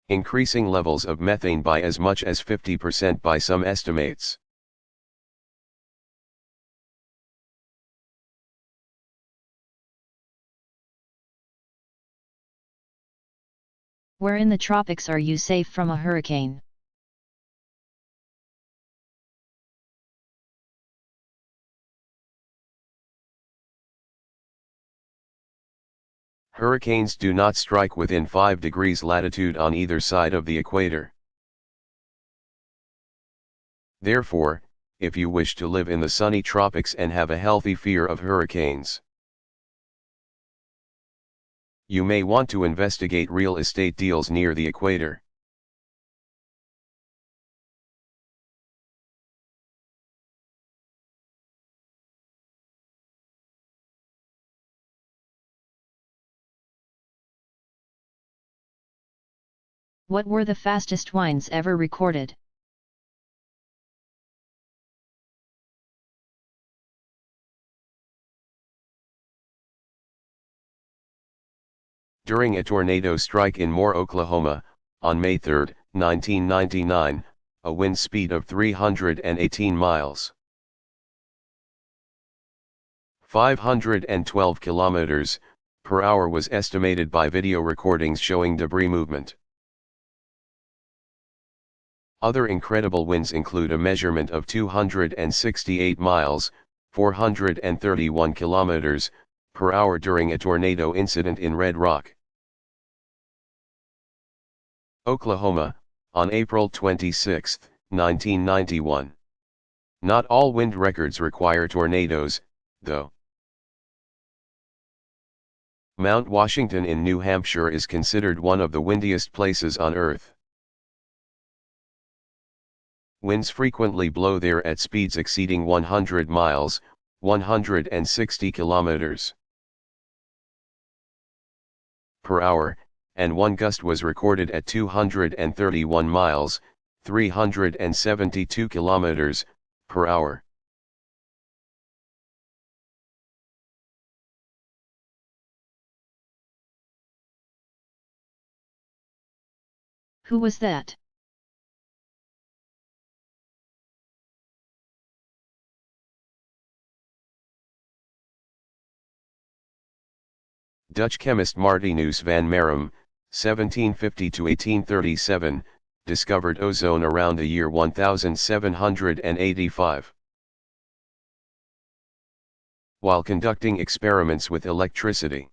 increasing levels of methane by as much as 50% by some estimates. Where in the tropics are you safe from a hurricane? Hurricanes do not strike within 5 degrees latitude on either side of the equator. Therefore, if you wish to live in the sunny tropics and have a healthy fear of hurricanes, you may want to investigate real estate deals near the equator. What were the fastest winds ever recorded? During a tornado strike in Moore, Oklahoma, on May 3, 1999, a wind speed of 318 miles, 512 kilometers per hour was estimated by video recordings showing debris movement. Other incredible winds include a measurement of 268 miles, 431 kilometers per hour during a tornado incident in Red Rock, Oklahoma, on April 26, 1991. Not all wind records require tornadoes, though. Mount Washington in New Hampshire is considered one of the windiest places on Earth. Winds frequently blow there at speeds exceeding 100 miles, 160 kilometers per hour, and one gust was recorded at 231 miles, 372 kilometers per hour. Who was that? Dutch chemist Martinus van Marum, 1750–1837, discovered ozone around the year 1785. While conducting experiments with electricity.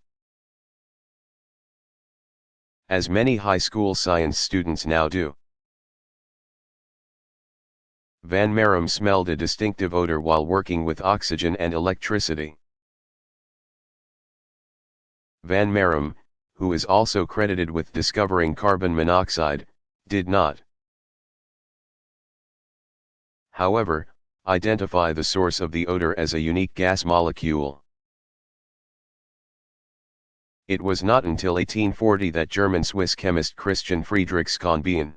As many high school science students now do. Van Marum smelled a distinctive odor while working with oxygen and electricity. Van Marum, who is also credited with discovering carbon monoxide, did not, however, identify the source of the odor as a unique gas molecule. It was not until 1840 that German-Swiss chemist Christian Friedrich Schonbein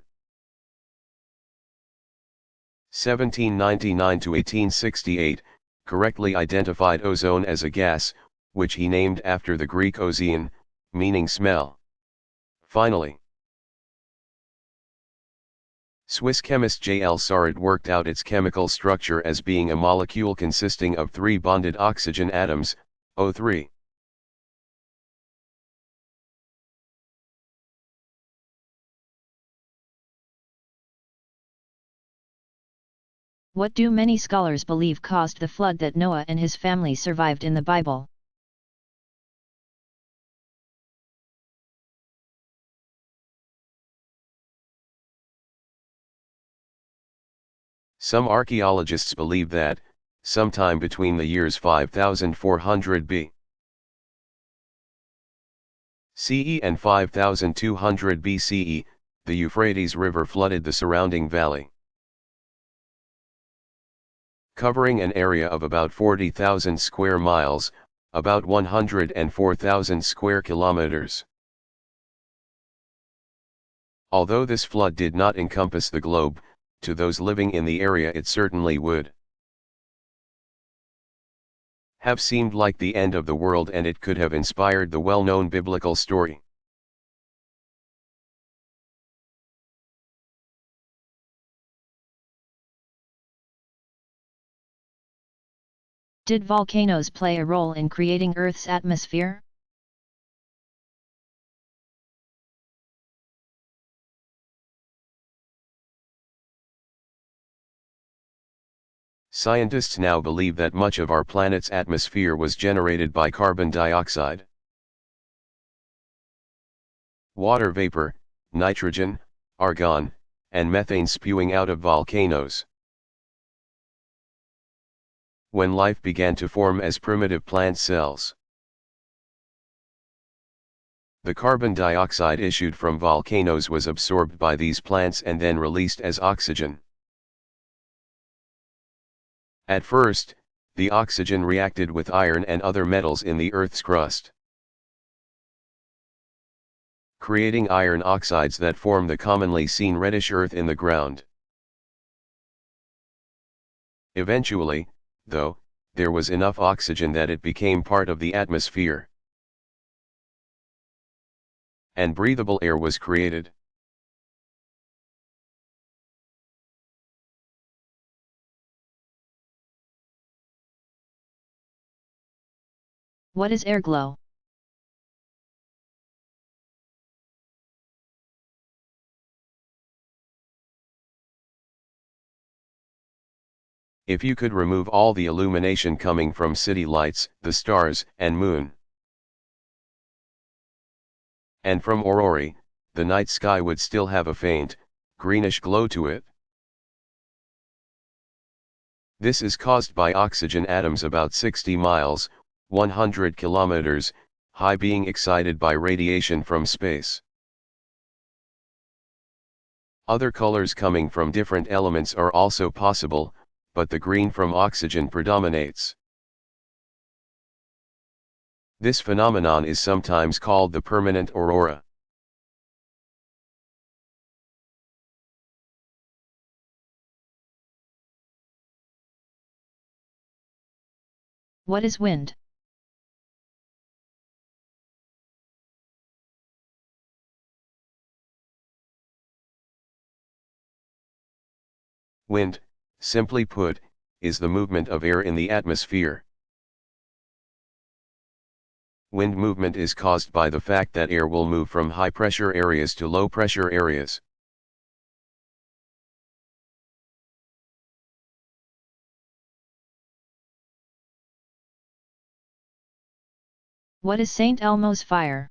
1799–1868, correctly identified ozone as a gas, which he named after the Greek ozein, meaning smell. Finally, Swiss chemist J. L. Sarret worked out its chemical structure as being a molecule consisting of 3 bonded oxygen atoms, O3. What do many scholars believe caused the flood that Noah and his family survived in the Bible? Some archaeologists believe that, sometime between the years 5400 BCE and 5200 BCE, the Euphrates River flooded the surrounding valley, covering an area of about 40,000 square miles, about 104,000 square kilometers. Although this flood did not encompass the globe, to those living in the area it certainly would have seemed like the end of the world, and it could have inspired the well-known biblical story. Did volcanoes play a role in creating Earth's atmosphere? Scientists now believe that much of our planet's atmosphere was generated by carbon dioxide, water vapor, nitrogen, argon, and methane spewing out of volcanoes. When life began to form as primitive plant cells, the carbon dioxide issued from volcanoes was absorbed by these plants and then released as oxygen. At first, the oxygen reacted with iron and other metals in the Earth's crust, creating iron oxides that form the commonly seen reddish earth in the ground. Eventually, though, there was enough oxygen that it became part of the atmosphere, and breathable air was created. What is airglow? If you could remove all the illumination coming from city lights, the stars and moon, and from aurorae, the night sky would still have a faint, greenish glow to it. This is caused by oxygen atoms about 60 miles, 100 kilometers, high being excited by radiation from space. Other colors coming from different elements are also possible, but the green from oxygen predominates. This phenomenon is sometimes called the permanent aurora. What is wind? Wind, simply put, is the movement of air in the atmosphere. Wind movement is caused by the fact that air will move from high-pressure areas to low-pressure areas. What is St. Elmo's fire?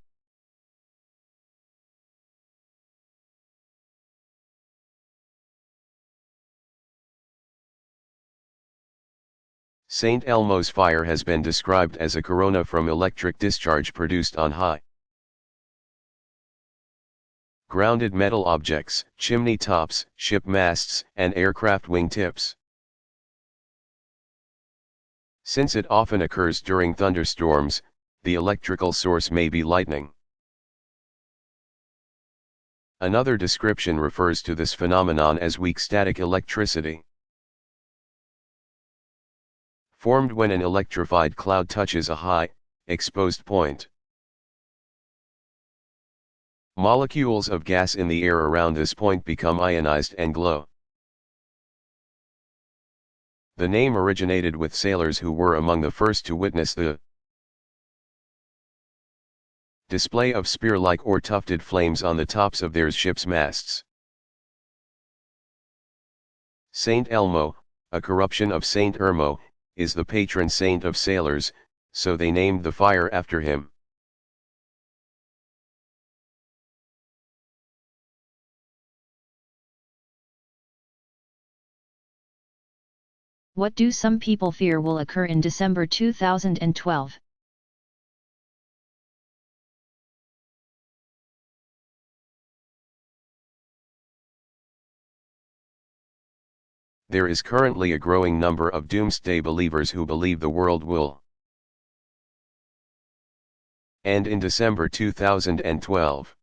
St. Elmo's fire has been described as a corona from electric discharge produced on high grounded metal objects, chimney tops, ship masts, and aircraft wing tips. Since it often occurs during thunderstorms, the electrical source may be lightning. Another description refers to this phenomenon as weak static electricity, formed when an electrified cloud touches a high, exposed point. Molecules of gas in the air around this point become ionized and glow. The name originated with sailors who were among the first to witness the display of spear-like or tufted flames on the tops of their ships' masts. Saint Elmo, a corruption of Saint Ermo, is the patron saint of sailors, so they named the fire after him. What do some people fear will occur in December 2012? There is currently a growing number of doomsday believers who believe the world will end in December 2012.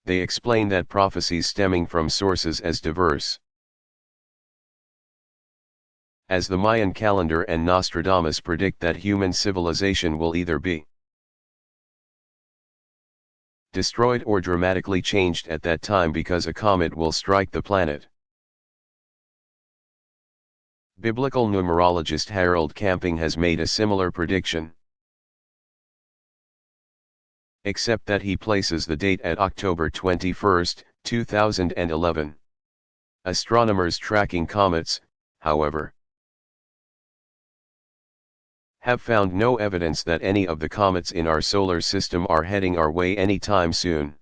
They explain that prophecies stemming from sources as diverse as the Mayan calendar and Nostradamus predict that human civilization will either be destroyed or dramatically changed at that time because a comet will strike the planet. Biblical numerologist Harold Camping has made a similar prediction, except that he places the date at October 21, 2011. Astronomers tracking comets, however, have found no evidence that any of the comets in our solar system are heading our way anytime soon.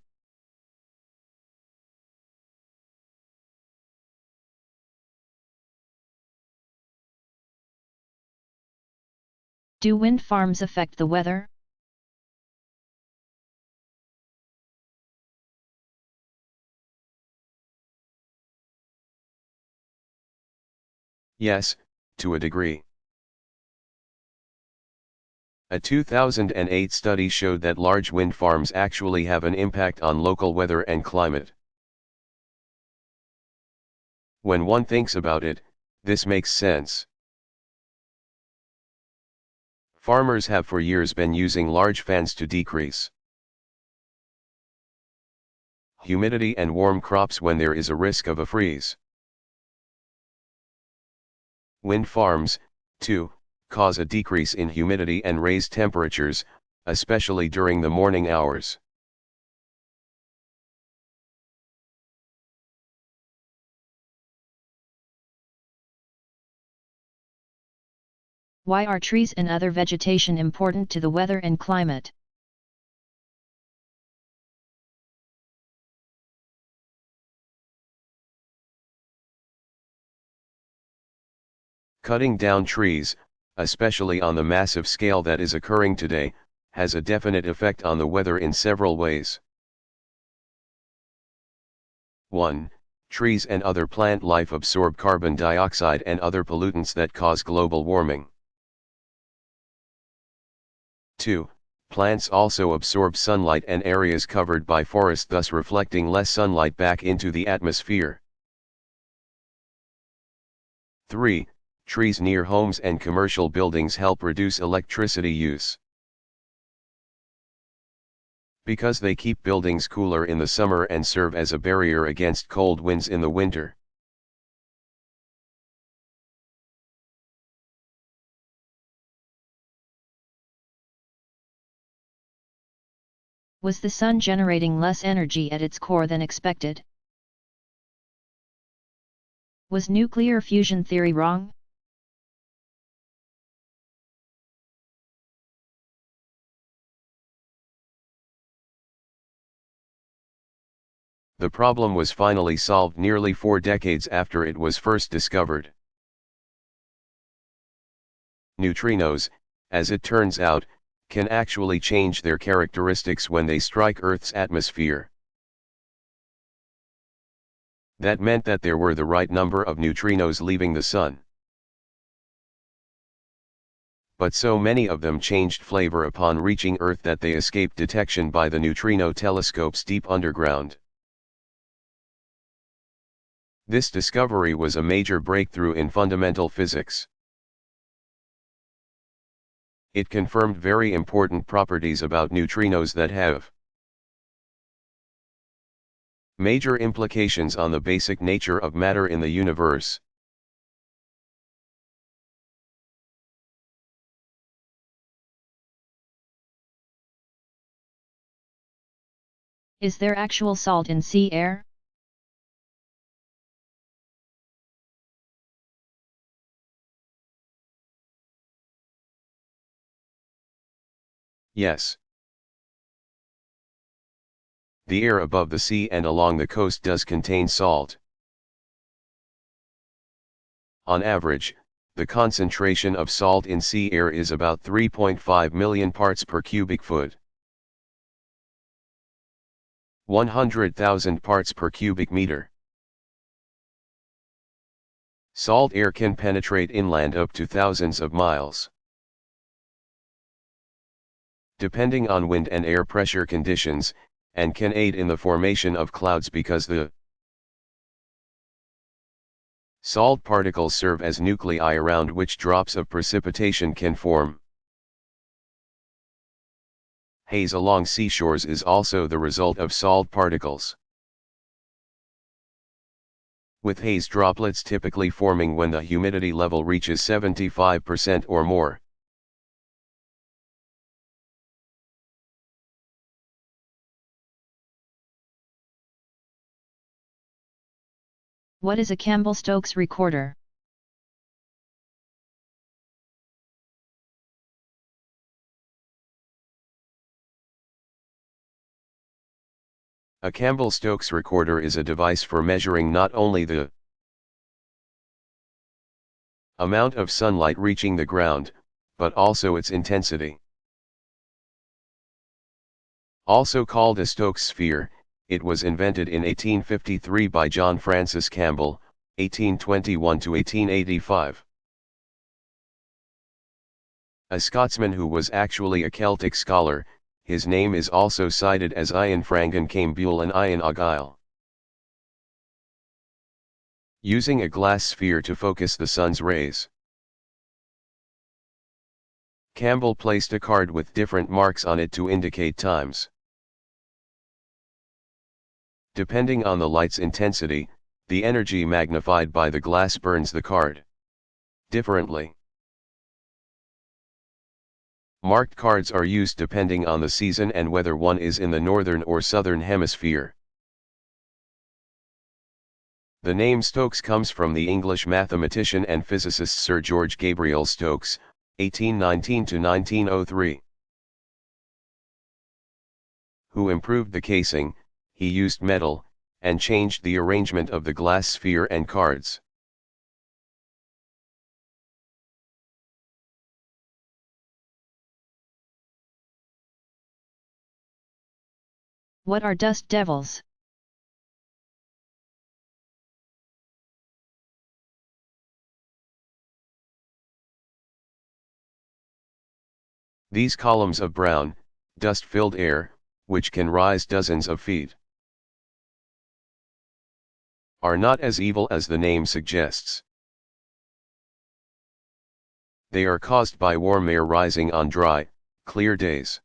Do wind farms affect the weather? Yes, to a degree. A 2008 study showed that large wind farms actually have an impact on local weather and climate. When one thinks about it, this makes sense. Farmers have for years been using large fans to decrease humidity and warm crops when there is a risk of a freeze. Wind farms, too, cause a decrease in humidity and raise temperatures, especially during the morning hours. Why are trees and other vegetation important to the weather and climate? Cutting down trees, especially on the massive scale that is occurring today, has a definite effect on the weather in several ways. 1. Trees and other plant life absorb carbon dioxide and other pollutants that cause global warming. 2. Plants also absorb sunlight and areas covered by forest, thus reflecting less sunlight back into the atmosphere. 3. Trees near homes and commercial buildings help reduce electricity use, because they keep buildings cooler in the summer and serve as a barrier against cold winds in the winter. Was the Sun generating less energy at its core than expected? Was nuclear fusion theory wrong? The problem was finally solved nearly 4 decades after it was first discovered. Neutrinos, as it turns out, can actually change their characteristics when they strike Earth's atmosphere. That meant that there were the right number of neutrinos leaving the Sun. But so many of them changed flavor upon reaching Earth that they escaped detection by the neutrino telescopes deep underground. This discovery was a major breakthrough in fundamental physics. It confirmed very important properties about neutrinos that have major implications on the basic nature of matter in the universe. Is there actual salt in sea air? Yes. The air above the sea and along the coast does contain salt. On average, the concentration of salt in sea air is about 3.5 million parts per cubic foot. 100,000 parts per cubic meter. Salt air can penetrate inland up to thousands of miles. Depending on wind and air pressure conditions, and can aid in the formation of clouds because the salt particles serve as nuclei around which drops of precipitation can form. Haze along seashores is also the result of salt particles, with haze droplets typically forming when the humidity level reaches 75% or more. What is a Campbell-Stokes recorder? A Campbell-Stokes recorder is a device for measuring not only the amount of sunlight reaching the ground, but also its intensity. Also called a Stokes sphere, it was invented in 1853 by John Francis Campbell, 1821 to 1885. A Scotsman who was actually a Celtic scholar, his name is also cited as Ian Frangan came Buell and Ian Argyll. Using a glass sphere to focus the sun's rays, Campbell placed a card with different marks on it to indicate times. Depending on the light's intensity, the energy magnified by the glass burns the card differently. Marked cards are used depending on the season and whether one is in the northern or southern hemisphere. The name Stokes comes from the English mathematician and physicist Sir George Gabriel Stokes, 1819 to 1903. Who improved the casing, he used metal, and changed the arrangement of the glass sphere and cards. What are dust devils? These columns of brown, dust-filled air, which can rise dozens of feet, are not as evil as the name suggests. They are caused by warm air rising on dry, clear days.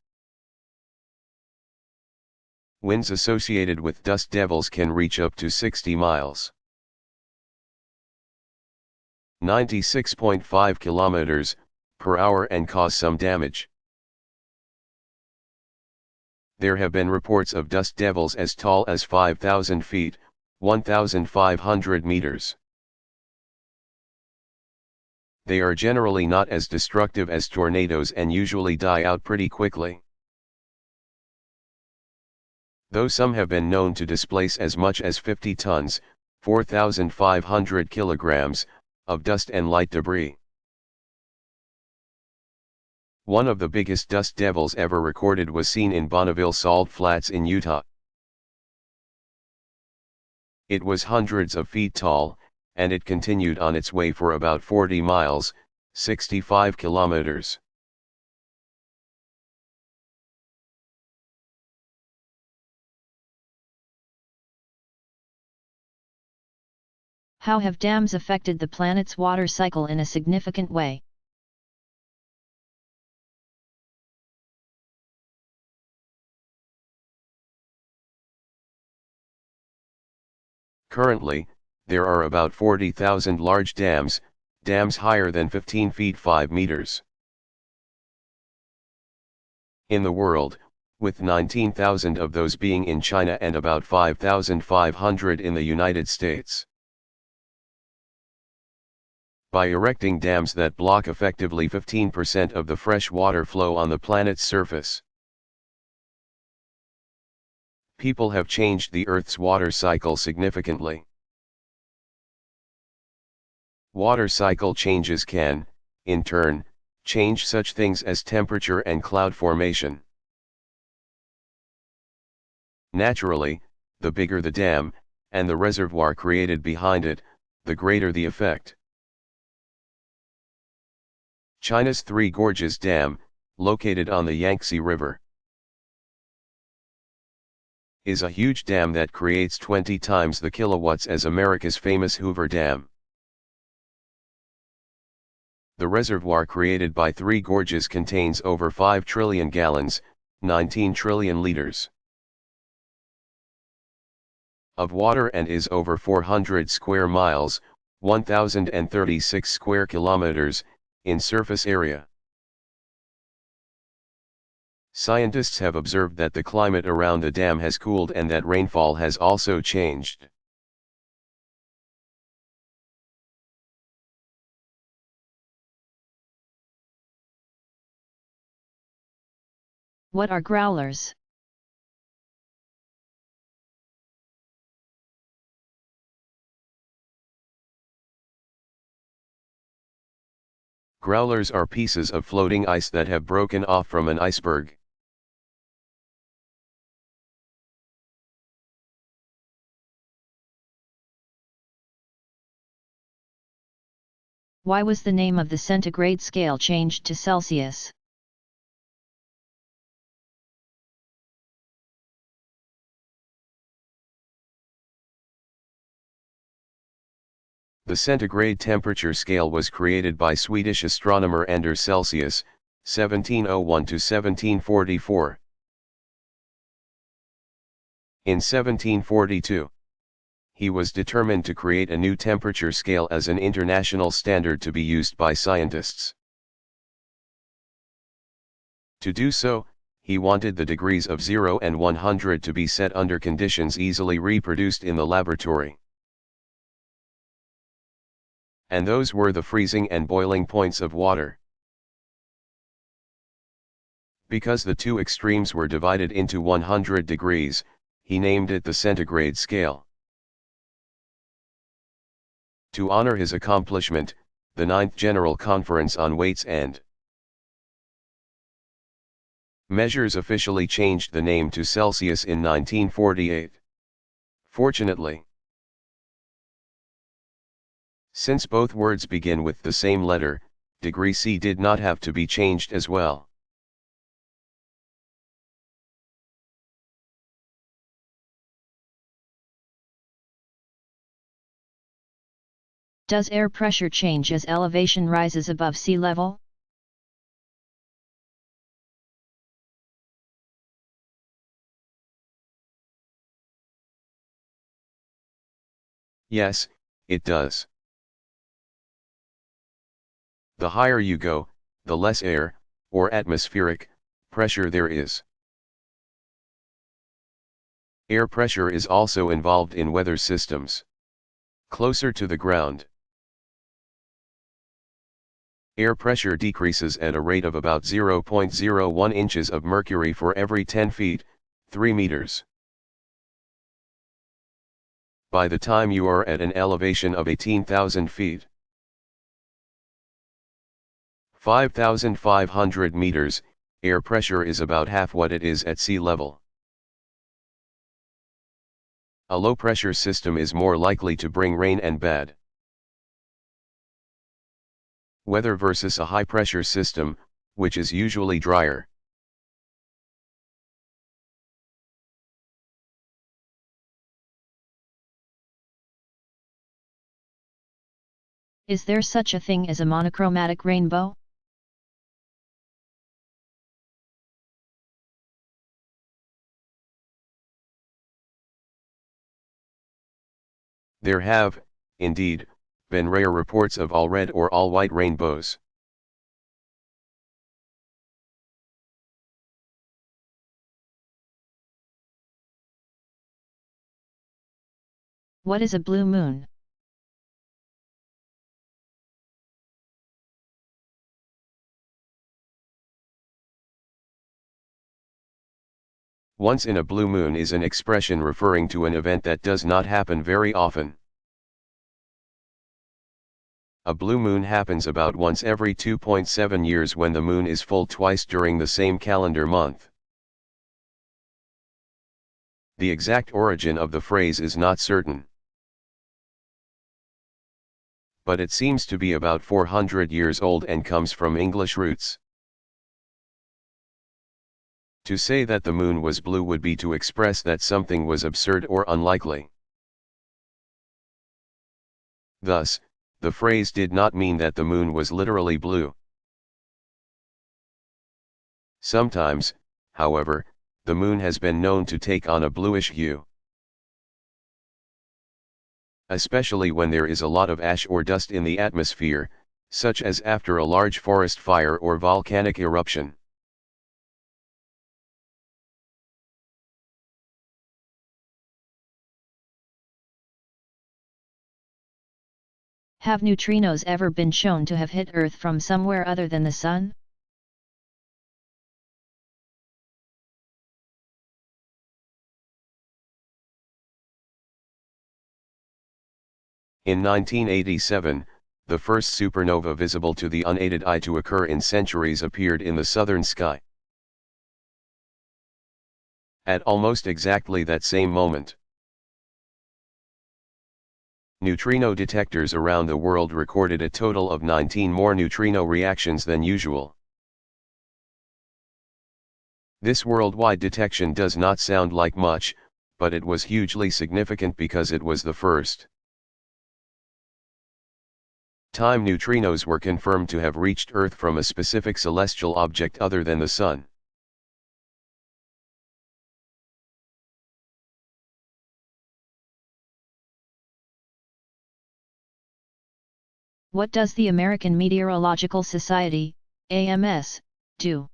Winds associated with dust devils can reach up to 60 miles. 96.5 kilometers per hour and cause some damage. There have been reports of dust devils as tall as 5,000 feet, 1,500 meters. They are generally not as destructive as tornadoes and usually die out pretty quickly. Though some have been known to displace as much as 50 tons, 4,500 kilograms, of dust and light debris. One of the biggest dust devils ever recorded was seen in Bonneville Salt Flats in Utah. It was hundreds of feet tall, and it continued on its way for about 40 miles, 65 kilometers. How have dams affected the planet's water cycle in a significant way? Currently, there are about 40,000 large dams, dams higher than 15 feet 5 meters. In the world, with 19,000 of those being in China and about 5,500 in the United States. By erecting dams that block effectively 15% of the fresh water flow on the planet's surface, people have changed the Earth's water cycle significantly. Water cycle changes can, in turn, change such things as temperature and cloud formation. Naturally, the bigger the dam, and the reservoir created behind it, the greater the effect. China's Three Gorges Dam, located on the Yangtze River, is a huge dam that creates 20 times the kilowatts as America's famous Hoover Dam. The reservoir created by Three Gorges contains over 5 trillion gallons, 19 trillion liters, of water and is over 400 square miles, 1,036 square kilometers, in surface area. Scientists have observed that the climate around the dam has cooled and that rainfall has also changed. What are growlers? Growlers are pieces of floating ice that have broken off from an iceberg. Why was the name of the centigrade scale changed to Celsius? The centigrade temperature scale was created by Swedish astronomer Anders Celsius, 1701 to 1744. In 1742, he was determined to create a new temperature scale as an international standard to be used by scientists. To do so, he wanted the degrees of 0 and 100 to be set under conditions easily reproduced in the laboratory. And those were the freezing and boiling points of water. Because the two extremes were divided into 100 degrees, he named it the centigrade scale. To honor his accomplishment, the Ninth General Conference on Weights and Measures officially changed the name to Celsius in 1948. Fortunately, since both words begin with the same letter, degree C did not have to be changed as well. Does air pressure change as elevation rises above sea level? Yes, it does. The higher you go, the less air, or atmospheric, pressure there is. Air pressure is also involved in weather systems. Closer to the ground, air pressure decreases at a rate of about 0.01 inches of mercury for every 10 feet, 3 meters. By the time you are at an elevation of 18,000 feet, 5,500 meters, air pressure is about half what it is at sea level. A low-pressure system is more likely to bring rain and bad weather versus a high-pressure system, which is usually drier. Is there such a thing as a monochromatic rainbow? There have, indeed, been rare reports of all red or all white rainbows. What is a blue moon? Once in a blue moon is an expression referring to an event that does not happen very often. A blue moon happens about once every 2.7 years when the moon is full twice during the same calendar month. The exact origin of the phrase is not certain, but it seems to be about 400 years old and comes from English roots. To say that the moon was blue would be to express that something was absurd or unlikely. Thus, the phrase did not mean that the moon was literally blue. Sometimes, however, the moon has been known to take on a bluish hue, especially when there is a lot of ash or dust in the atmosphere, such as after a large forest fire or volcanic eruption. Have neutrinos ever been shown to have hit Earth from somewhere other than the Sun? In 1987, the first supernova visible to the unaided eye to occur in centuries appeared in the southern sky. At almost exactly that same moment, neutrino detectors around the world recorded a total of 19 more neutrino reactions than usual. This worldwide detection does not sound like much, but it was hugely significant because it was the first time neutrinos were confirmed to have reached Earth from a specific celestial object other than the Sun. What does the American Meteorological Society, AMS, do?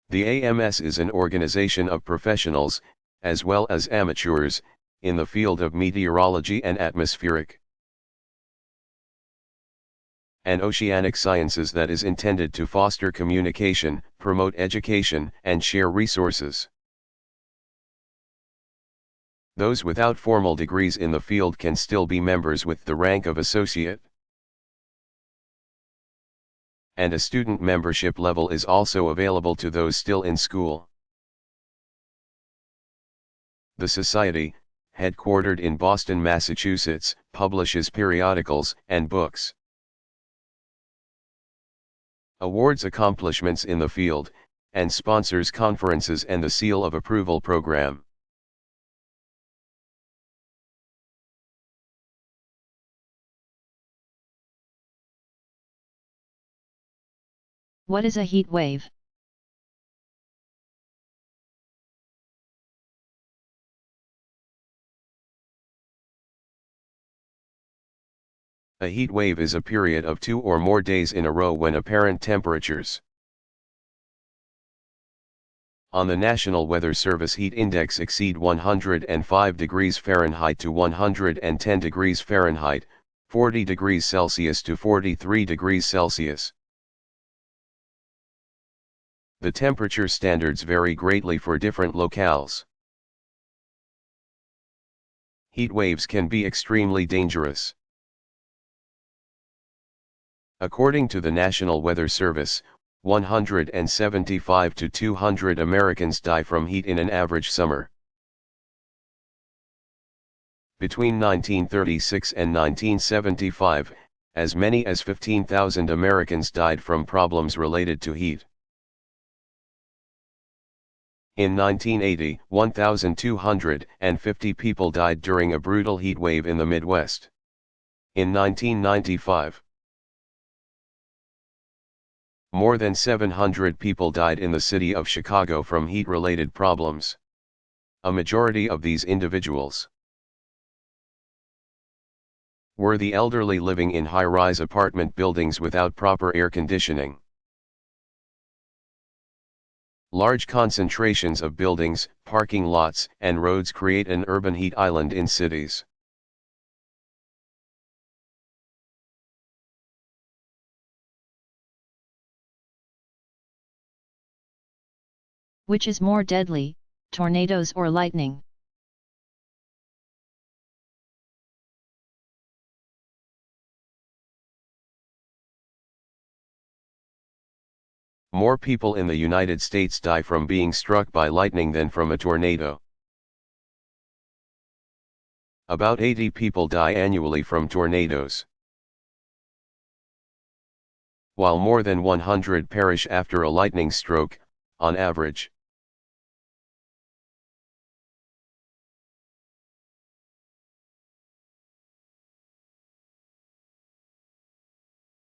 The AMS is an organization of professionals, as well as amateurs, in the field of meteorology and atmospheric and oceanic sciences that is intended to foster communication, promote education, and share resources. Those without formal degrees in the field can still be members with the rank of associate, and a student membership level is also available to those still in school. The Society, headquartered in Boston, Massachusetts, publishes periodicals and books, awards accomplishments in the field, and sponsors conferences and the Seal of Approval program. What is a heat wave? A heat wave is a period of 2 or more days in a row when apparent temperatures on the National Weather Service heat index exceed 105 degrees Fahrenheit to 110 degrees Fahrenheit, 40 degrees Celsius to 43 degrees Celsius. The temperature standards vary greatly for different locales. Heat waves can be extremely dangerous. According to the National Weather Service, 175 to 200 Americans die from heat in an average summer. Between 1936 and 1975, as many as 15,000 Americans died from problems related to heat. In 1980, 1,250 people died during a brutal heat wave in the Midwest. In 1995, more than 700 people died in the city of Chicago from heat-related problems. A majority of these individuals were the elderly living in high-rise apartment buildings without proper air conditioning. Large concentrations of buildings, parking lots, and roads create an urban heat island in cities. Which is more deadly, tornadoes or lightning? More people in the United States die from being struck by lightning than from a tornado. About 80 people die annually from tornadoes, while more than 100 perish after a lightning stroke, on average.